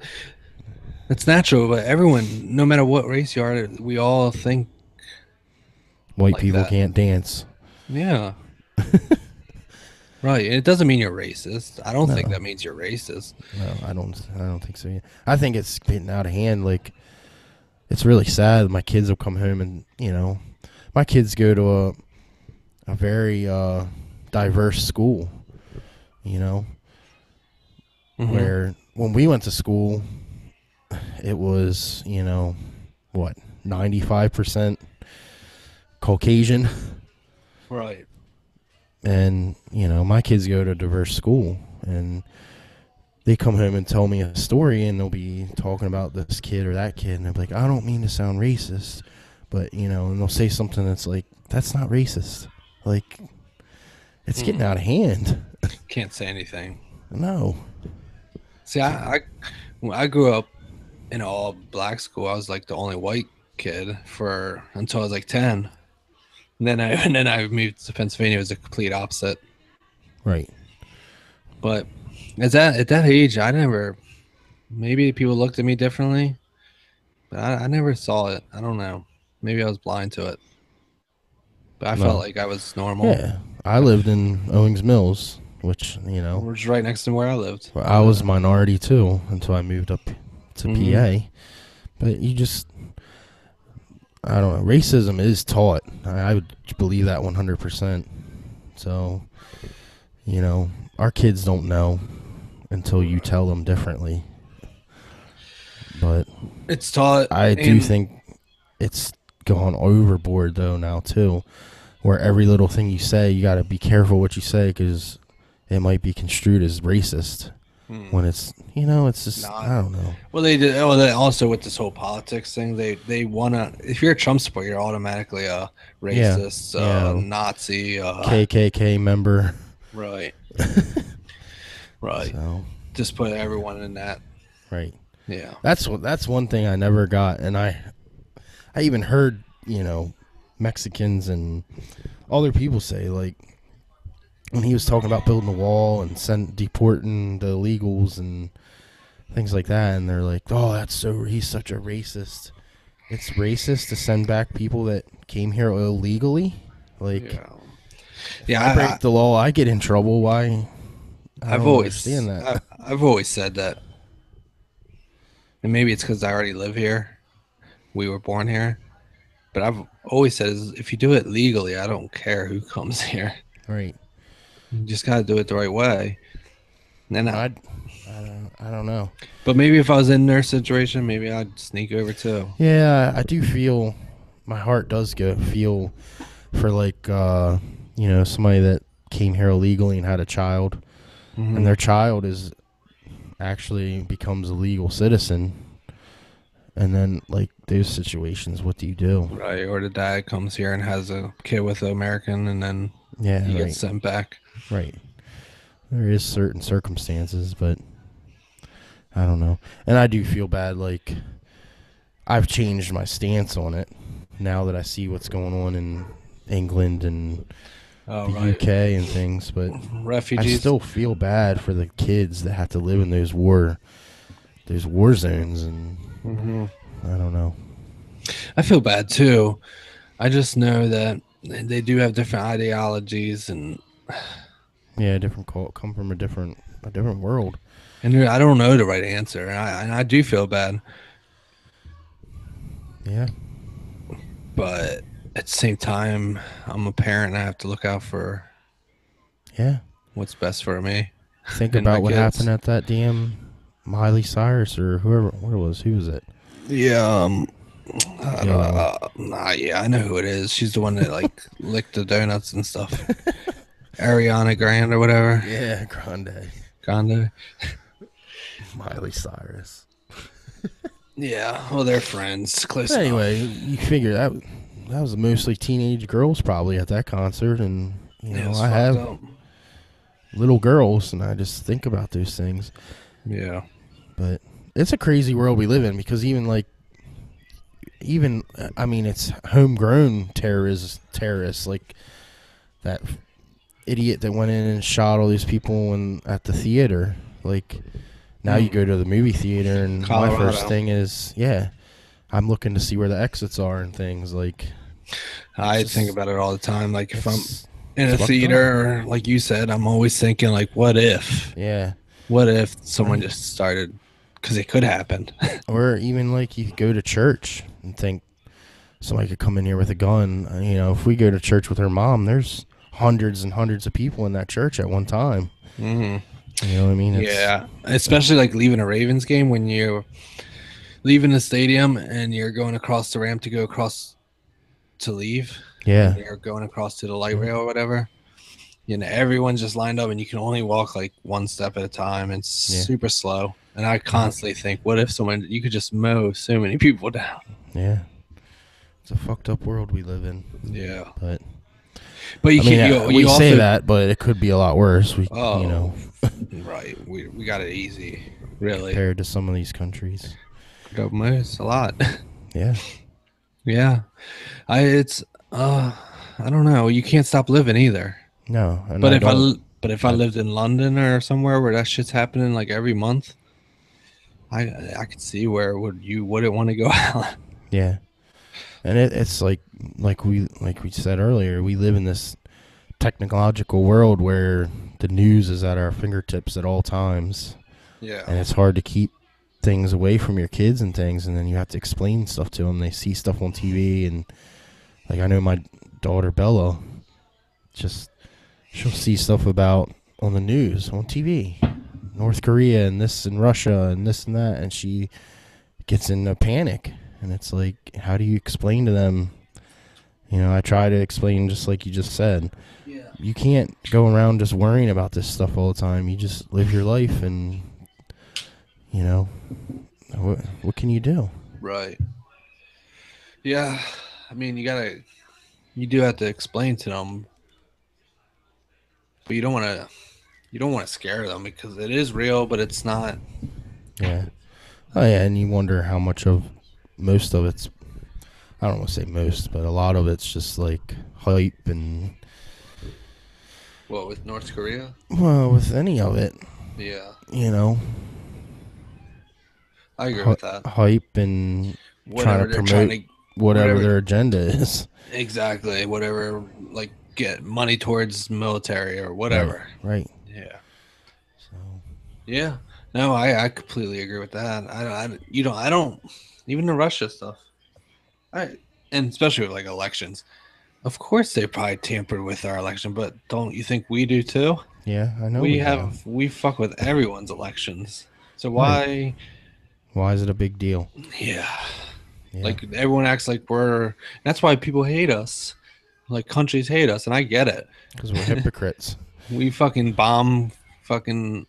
it's natural, but everyone, no matter what race you are, we all think White like people that. can't dance. Yeah. Right. It doesn't mean you're racist. I don't think No, that means you're racist. no, I don't. I don't think so. I think it's getting out of hand. Like it's really sad. My kids will come home and my kids go to a very diverse school. You know, Hmm. where when we went to school, it was what 95% Caucasian, Right. and my kids go to a diverse school, and they come home and tell me a story, and they'll be talking about this kid or that kid, and they'll be like, I don't mean to sound racist, but and they'll say something that's like, that's not racist. Like, it's getting Mm. out of hand. Can't say anything. No. See, when I grew up in an all black school. I was like the only white kid for until I was like 10. And then I and then I moved to Pennsylvania. It was the complete opposite. Right. But at that age, I never. Maybe people looked at me differently, but I never saw it. I don't know. Maybe I was blind to it, but I felt No. like I was normal. Yeah. I lived in Owings Mills, which, We're just right next to where I lived. I was minority too until I moved up to Mm-hmm. PA. But you just, I don't know. Racism is taught. I would believe that 100%. So, our kids don't know until you tell them differently. But It's taught, I do and think it's gone overboard though now too, where every little thing you say, you got to be careful what you say because it might be construed as racist when it's just not. I don't know. Well, they did. Oh, they also with this whole politics thing, they wanna. If you're a Trump supporter, you're automatically a Yeah, racist, yeah. Nazi. KKK member. Right, right. So Just put everyone in that. right. Yeah. That's one thing I never got, and I even heard Mexicans and other people say, like, when he was talking about building a wall and deporting the illegals and things like that, and they're like, oh, he's such a racist. It's racist to send back people that came here illegally. Like, Yeah. if Yeah. I break the law, I get in trouble. Why? I I've don't always, understand that. I've always said that, and maybe it's because I already live here. We were born here, but I've always said is if you do it legally, I don't care who comes here. Right. You just got to do it the right way. And then I I don't know. But maybe if I was in their situation, maybe I'd sneak over too. Yeah, I do feel my heart does go feel for like somebody that came here illegally and had a child, and Hmm. their child is actually becomes a legal citizen, and then like those situations, what do you do? Right. Or the dad comes here and has a kid with an American, and then Yeah, he gets right, sent back. right. There is certain circumstances, but I don't know. And I do feel bad. Like I've changed my stance on it now that I see what's going on in England and Oh, the right. UK and things, but I Refugees. still feel bad for the kids that have to live in those war zones, and Hmm. I don't know. I feel bad too. I just know that they do have different ideologies, Yeah, different come from a different world. and I don't know the right answer. And I do feel bad, Yeah, but at the same time, I'm a parent and I have to look out for yeah. what's best for me Think and my about what happened kids. at that damn Miley Cyrus or whoever. What it was? Who was it? Yeah, Uh, yeah, I know who it is. She's the one that like licked the donuts and stuff. Ariana Grande or whatever. yeah, Grande, Grande. Miley Cyrus. Yeah, well, they're friends, close Anyway, enough. you figure that was mostly teenage girls probably at that concert, and Yeah, it's I fucked have up. little girls, and I just think about those things. Yeah. But it's a crazy world we live in because even I mean, it's homegrown terrorists like that idiot that went in and shot all these people at the theater. Like now you Mm. go to the movie theater, and my first Colorado. thing is, yeah, I'm looking to see where the exits are and things. Like it's I think just about it all the time. Like if I'm it's in it's a fucked up. theater, or like you said, I'm always thinking like, what if? Yeah, What if someone right. just started? Because it could happen. Or even like you could go to church and think somebody could come in here with a gun. If we go to church with her mom, there's hundreds and hundreds of people in that church at one time. Hmm. You know what I mean? It's Yeah, especially like leaving a Ravens game when you're leaving the stadium and you're going across the ramp to go across to leave, and yeah, you're going across to the light yeah, rail or whatever. Everyone's just lined up, and you can only walk like one step at a time. It's yeah, super slow, and I yeah, constantly think, what if someone you could just mow so many people down? yeah. It's a fucked up world we live in. Yeah, But but you I mean, can't. You we say also. that, but it could be a lot worse. Oh, right. We got it easy, really. Compared to some of these countries. Most a lot. Yeah, Yeah, it's I don't know. You can't stop living either. no, and But I if I don't. but if I I, lived in London or somewhere where that shit's happening like every month, I could see where would you wouldn't want to go out. yeah, and it's like we said earlier, we live in this technological world where the news is at our fingertips at all times, Yeah. and it's hard to keep things away from your kids and things, and then you have to explain stuff to them. They see stuff on TV, and like I know my daughter Bella, just she'll see stuff about on the news on TV, North Korea and this and Russia and this and that, and she gets in a panic. And it's like, how do you explain to them? I try to explain just like you just said. Yeah. You can't go around just worrying about this stuff all the time. You just live your life, and you know what can you do? Right. Yeah. I mean, you do have to explain to them, but you don't want to scare them because it is real, but it's not. Yeah. Oh yeah, and you wonder how much of most of it's, I don't want to say most, but a lot of it's just like hype and, What with North Korea? well, with any of it, Yeah, you know, I agree with that. hype and trying to Whatever they're trying promote to, whatever whatever their agenda is. exactly, whatever like get money towards military or Right, whatever. right. Yeah. So, Yeah. No, I completely agree with that. I don't even the Russia stuff. I and especially with like elections. Of course they probably tampered with our election, but don't you think we do too? Yeah, I know we have. We fuck with everyone's elections. So Right. why? Why is it a big deal? Yeah, Yeah, like everyone acts like we're. That's why people hate us. Like countries hate us, and I get it. because we're hypocrites. We fucking bomb, fucking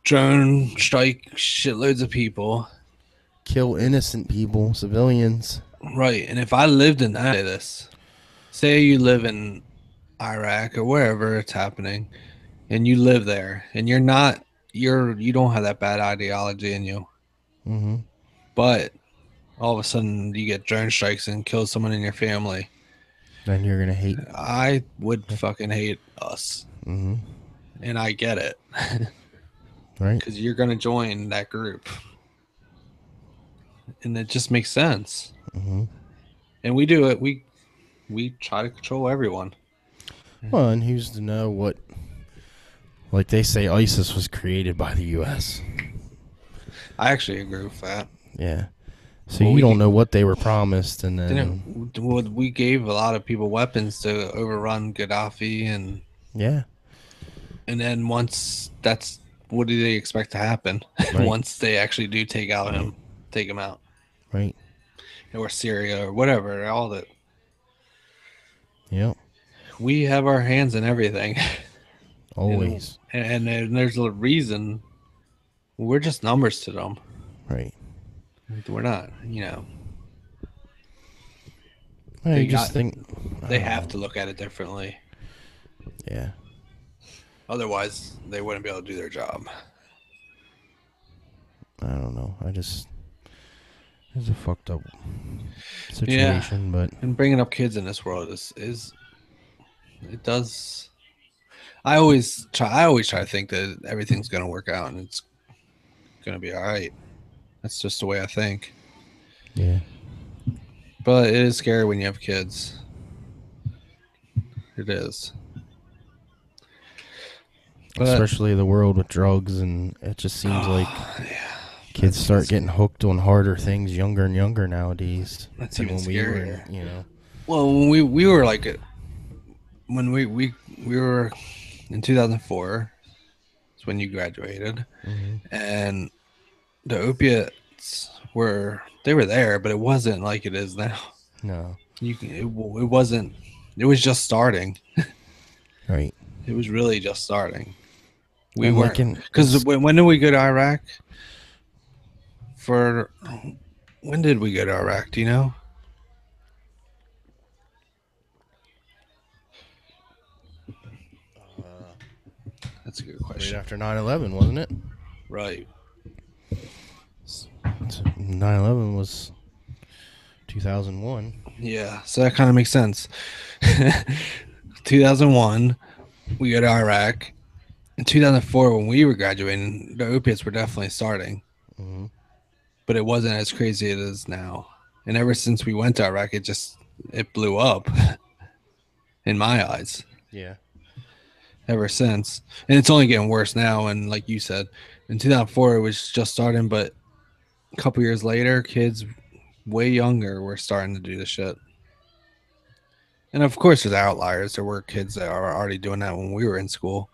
drone strike shitloads of people. Kill innocent people, civilians. Right, and if I lived in that, this, say you live in Iraq or wherever it's happening, and you live there, and you don't have that bad ideology in you, Mm-hmm. but all of a sudden you get drone strikes and kill someone in your family. Then you're gonna hate. I would fucking hate us, Mm-hmm. and I get it Right. because you're gonna join that group, and it just makes sense. Mm-hmm. And we do it. We try to control everyone. Well, and who's to know what? Like they say, ISIS was created by the U.S. I actually agree with that. Yeah. So Well, you don't we know what they were promised, and then didn't. Well, we gave a lot of people weapons to overrun Gaddafi, yeah, and then once that's what do they expect to happen? right, Once they actually do take him out, right, or Syria or whatever, all that yep, we have our hands in everything, and always, and there's a reason we're just numbers to them. right. We're not, you know. I They just got think, I they don't have know. to look at it differently. Yeah, Otherwise, they wouldn't be able to do their job. I don't know. I just it's a fucked up Yeah, situation, but and bringing up kids in this world is it does. I always try to think that everything's gonna work out and it's gonna be all right. That's just the way I think. yeah, But it is scary when you have kids. It is. But especially the world with drugs, and it just seems like oh, yeah, kids that's even start getting hooked on harder things younger and younger nowadays that's than even when we were in, scarier. you know. Well, when we were like when we were in 2004, it's when you graduated, Mm-hmm. and the opiates they were there, but it wasn't like it is now. No, It wasn't. It was just starting. right. It was really just starting. We And like weren't in because when did we go to Iraq? For when did we go to Iraq? Do you know? That's a good right question. after 9/11, wasn't it? Right. 9/11 was 2001. Yeah. So that kind of makes sense. 2001, we go to Iraq. In 2004, when we were graduating, the opiates were definitely starting, Mm-hmm. but it wasn't as crazy as it is now. And ever since we went to Iraq, it blew up in my eyes. Yeah. Ever since, and it's only getting worse now. And like you said, in 2004, it was just starting, but a couple years later, kids way younger were starting to do the shit. And of course, there's outliers. There were kids that are already doing that when we were in school,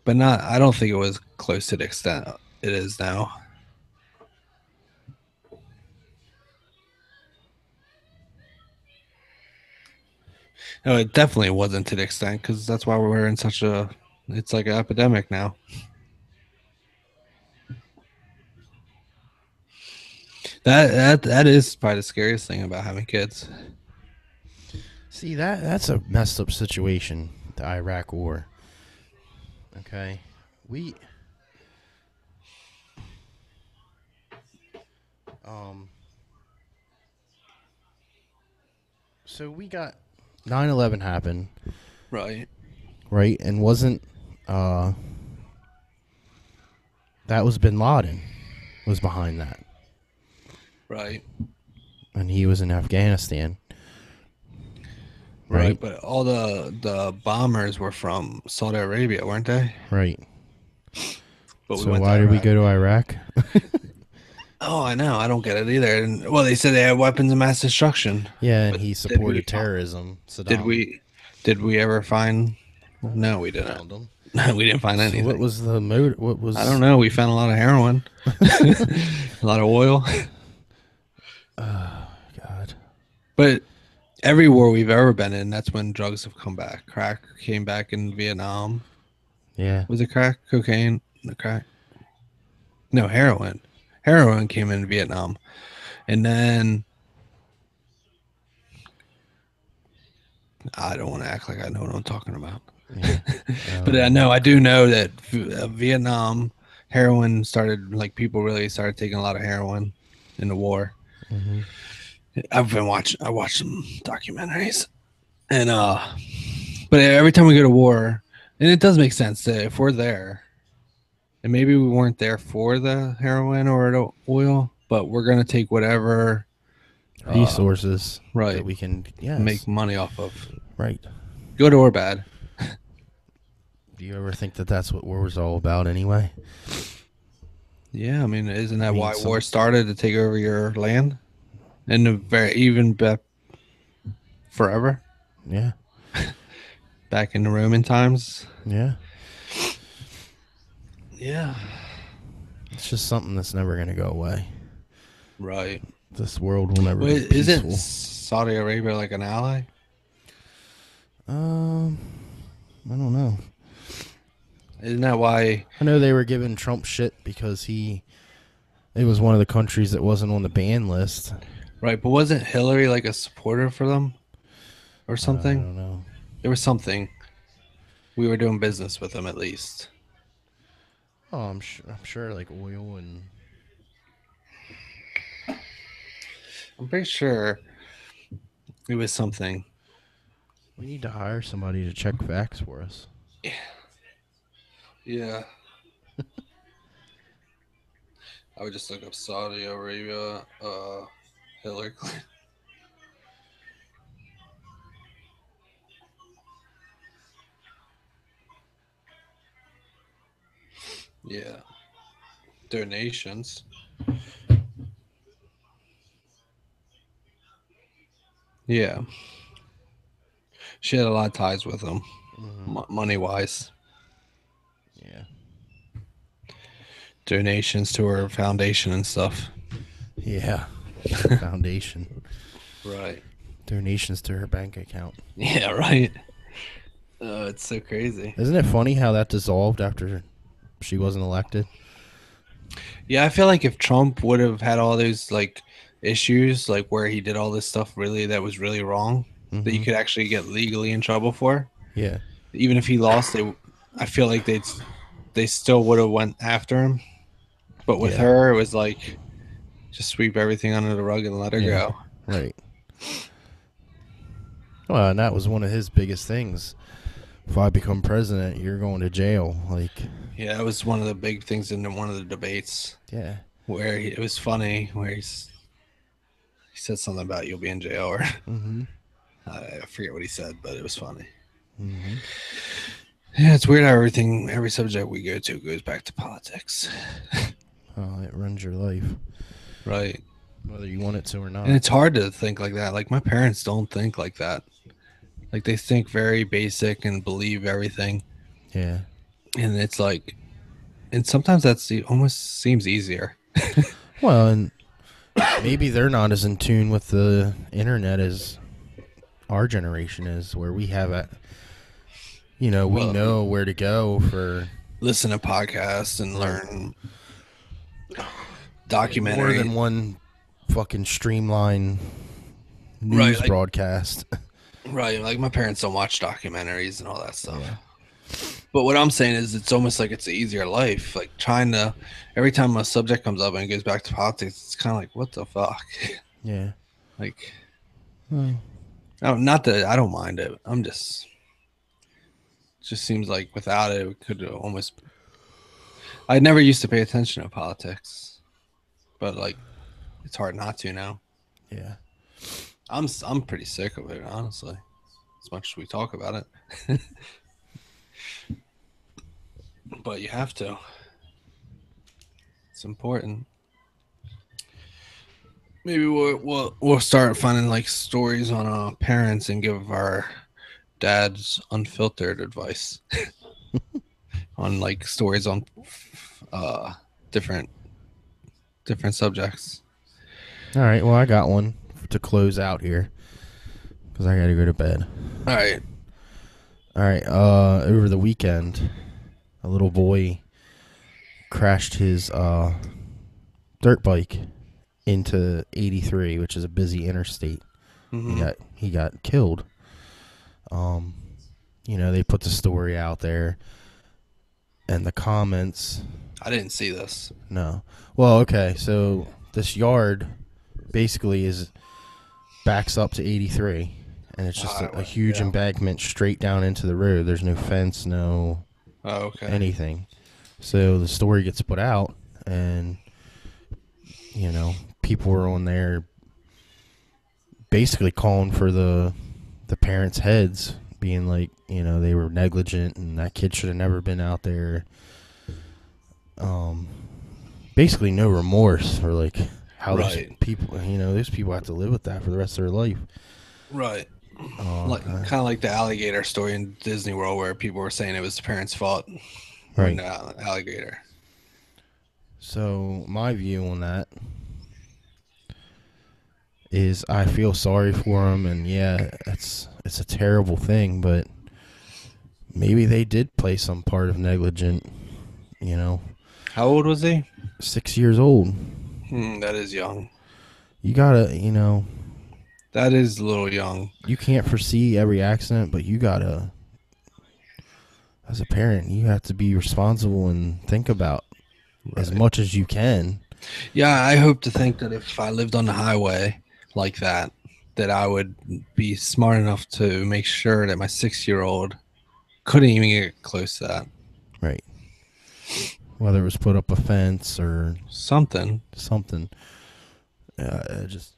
but not. I don't think it was close to the extent it is now. No, it definitely wasn't to the extent because that's why we're in such a. It's like an epidemic now. That is probably the scariest thing about having kids. See, that's a messed up situation, the Iraq war. Okay. We um so we got 9/11 happened, Right. right? And wasn't uh that was bin Laden was behind that. Right. And he was in Afghanistan, Right. right? But all the bombers were from Saudi Arabia, weren't they? Right. But we So went to why did we Iraq. go to Iraq? Oh, I know. I don't get it either. And well, they said they had weapons of mass destruction. Yeah, and But he did we supported terrorism. did Saddam we did we ever find? No, we didn't. found him. We didn't find So what anything. was the motive? What I don't was? know. We found a lot of heroin, a lot of oil. God. But every war we've ever been in, that's when drugs have come back. Crack came back in Vietnam. Yeah. Was it crack? Cocaine? The crack? No, heroin. Heroin came in Vietnam. And then I don't want to act like I know what I'm talking about. Yeah. But I know, I do know that Vietnam heroin started, like, people really started taking a lot of heroin in the war. Mm-hmm. I watched some documentaries. And, but every time we go to war, and it does make sense that if we're there, and maybe we weren't there for the heroin or the oil, but we're going to take whatever, uh, Resources that right, we can. Yes. make money off of, Right. good or bad. Do you ever think that that's what war was all about anyway? Yeah, I mean, isn't I that mean, why some. war started, to take over your land? And the very even forever, Yeah. back in the Roman times. Yeah. Yeah, It's just something that's never going to go away. right. This world will never Well, be isn't peaceful. Saudi Arabia like an ally? Um, I don't know. Isn't that why? I know they were giving Trump shit because it was one of the countries that wasn't on the ban list. Right, but wasn't Hillary like a supporter for them or I something? don't know. There was something. We were doing business with them at least. Oh, I'm sure like oil and I'm pretty sure it was something. we need to hire somebody to check facts for us. Yeah. I would just look up Saudi Arabia, Hillary Clinton. Yeah. Donations. Yeah. She had a lot of ties with them, Mm-hmm. money wise. Yeah. Donations to her foundation and stuff. Yeah. Foundation. Right. Donations to her bank account. Yeah, right. It's so crazy. Isn't it funny how that dissolved after she wasn't elected? Yeah, I feel like if Trump would have had all those like issues, like where he did all this stuff really that was really wrong, that you Mm-hmm. could actually get legally in trouble for, Yeah. even if he lost, I feel like they still would have went after him. But with Yeah. her, it was like just sweep everything under the rug and let her Yeah. go. Right. Well, and that was one of his biggest things. If I become president, you're going to jail. Like, Yeah, that was one of the big things in one of the debates yeah. where it was funny where he said something about you'll be in jail, or Mm-hmm. I forget what he said, but it was funny. Mm-hmm. Yeah, it's weird how every subject we go to goes back to politics. Oh, it runs your life, Right. whether you want it to or not. And it's hard to think like that. Like my parents don't think like that. Like they think very basic and believe everything. Yeah. And it's like, and sometimes almost seems easier. Well, and maybe they're not as in tune with the internet as our generation is, where we have it. We Well, know where to go for listen to podcasts and right. learn More documentaries. than one fucking streamline Right. news broadcast. Right. Like my parents don't watch documentaries and all that stuff. Yeah. But what I'm saying is, it's almost like it's an easier life. Like trying to, every time a subject comes up and it goes back to politics, it's kind of like, what the fuck? Yeah. Like, Well, not that I don't mind it. It just seems like without it, it could almost. I never used to pay attention to politics, but like, it's hard not to now. yeah. I'm pretty sick of it, honestly. As much as we talk about it, but you have to. It's important. Maybe we'll start finding like stories on parents and give our dads unfiltered advice. on like stories on uh different different subjects. All right. Well, I got one to close out here because I got to go to bed. All right. All right. Over the weekend, a little boy crashed his dirt bike into 83, which is a busy interstate. Mm-hmm. He got killed. Um, they put the story out there, and the comments. I didn't see this. No. Well, okay. So this yard basically is backs up to 83, and it's just a huge Yeah. embankment straight down into the road. There's no fence, no Oh, okay. anything. So the story gets put out, and people were on there basically calling for the parents' heads, being like, they were negligent and that kid should have never been out there. Basically no remorse for like how those Right. people, those people have to live with that for the rest of their life. Right. Like kind of like the alligator story in Disney World, where people were saying it was the parents' fault when Right. the alligator. So my view on that is I feel sorry for him, and yeah, it's a terrible thing, but maybe they did play some part of negligent. You know, How old was he? 6 years old. That is young. You gotta, That is a little young. you can't foresee every accident, but you gotta, as a parent, you have to be responsible and think about as Right. much as you can. Yeah, I hope to think that if I lived on the highway like that, that I would be smart enough to make sure that my 6-year-old couldn't even get close to that. Right. Whether it was put up a fence or Something. something. Just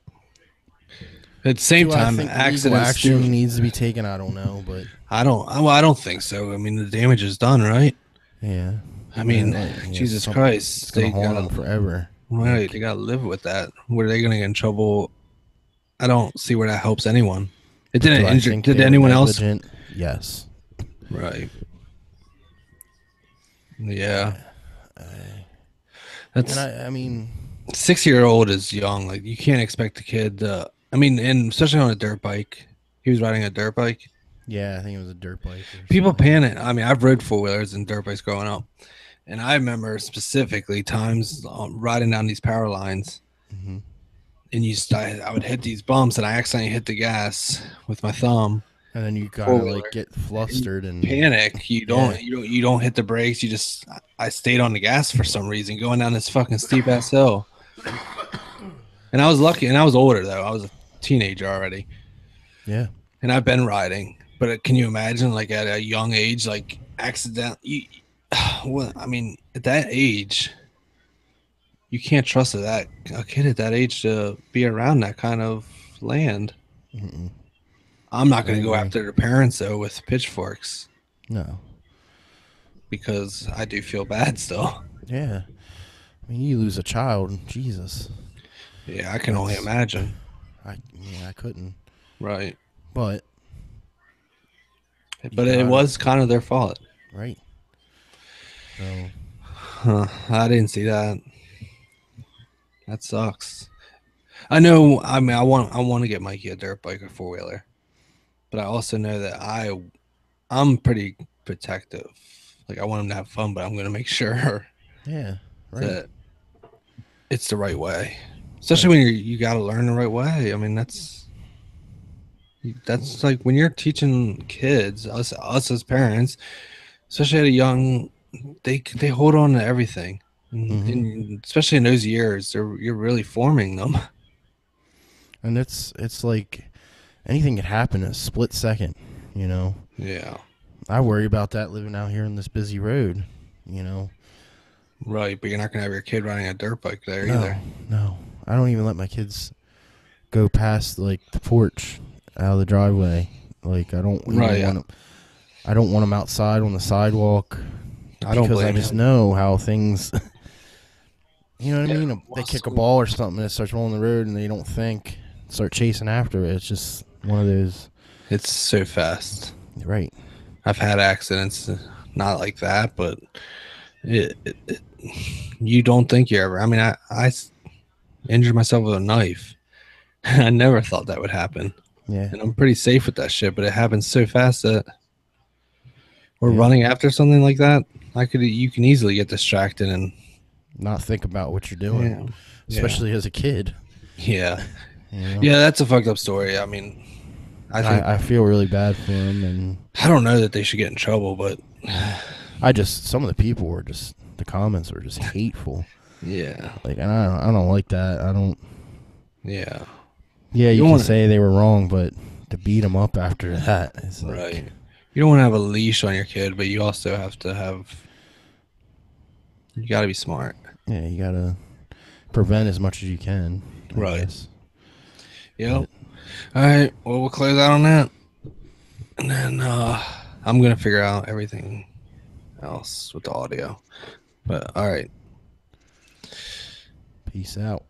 At the same do I time, think legal accidents action do. needs to be taken? I don't know, but I don't. Well, I don't think so. I mean, the damage is done, right? yeah. I mean, Jesus It's Christ, gonna they haunt them got forever. right. They got to live with that. Where are they going to get in trouble? I don't see where that helps anyone. It But didn't do I injure. think Did they were anyone else? negligent? Yes. Right. Yeah. Yeah. And That's I mean, 6-year-old is young. Like you can't expect a kid. I mean, and especially on a dirt bike. He was riding a dirt bike. yeah, I think it was a dirt bike or People something. panic. I mean, I've rode 4-wheelers and dirt bikes growing up, and I remember specifically times riding down these power lines, Mm-hmm. and I would hit these bumps, and I accidentally hit the gas with my thumb. And then you Four gotta like wheeler. get And you flustered and panic. yeah, You don't hit the brakes. You just I stayed on the gas for some reason, going down this fucking steep ass hill. And I was lucky, and I was older though. I was a teenager already, yeah. and I've been riding. But can you imagine, like at a young age, like accident? Well, I mean, at that age, you can't trust a kid at that age to be around that kind of land. Mm-mm. I'm not I going to go agree. after their parents though with pitchforks No. because I do feel bad still. Yeah. I mean, you lose a child, Jesus. Yeah, I can only That's imagine. I couldn't. Right. But you But it gotta was kind of their fault. right. So Huh, I didn't see that. That sucks. I know. I mean, I want to get Mikey a dirt bike or 4-wheeler, but I also know that I'm pretty protective. Like I want him to have fun, but I'm going to make sure yeah, right. that it's the right way. Right. Especially when you got to learn the right way. I mean, that's like when you're teaching kids, us as parents, especially at a young, they hold on to everything, Mm-hmm. and especially in those years, you're really forming them. And it's like anything could happen in a split second. You know, Yeah, I worry about that living out here on this busy road. You know, right. But you're not gonna have your kid riding a dirt bike there no, either. no, I don't even let my kids go past like the porch out of the driveway. Like I don't even Right. want them. I don't want them outside on the sidewalk I don't because I blame just you. know how things. You know what I Yeah. mean? They kick a ball or something and it starts rolling the road and they don't think, start chasing after it. It's just one of those. It's so fast. Right. I've had accidents not like that, but you don't think you're ever. I mean, I injured myself with a knife. I never thought that would happen, Yeah. and I'm pretty safe with that shit. But it happens so fast that we're Yeah. running after something like that. You can easily get distracted and Not think about what you're doing, yeah, yeah, especially as a kid. yeah, You know, yeah. That's a fucked up story. I mean, I think I feel really bad for him, and I don't know that they should get in trouble, but I just some of the people were just the comments were just hateful. yeah, Like, and I don't like that. I don't. yeah. Yeah, You you don't can want to, say they were wrong, but to beat them up after that is like, right? You don't want to have a leash on your kid, but you also have to have. You got to be smart, yeah, you gotta prevent as much as you can, I right? guess. Yep. But All right. Well, we'll close out on that, and then I'm gonna figure out everything else with the audio. But all right. peace out.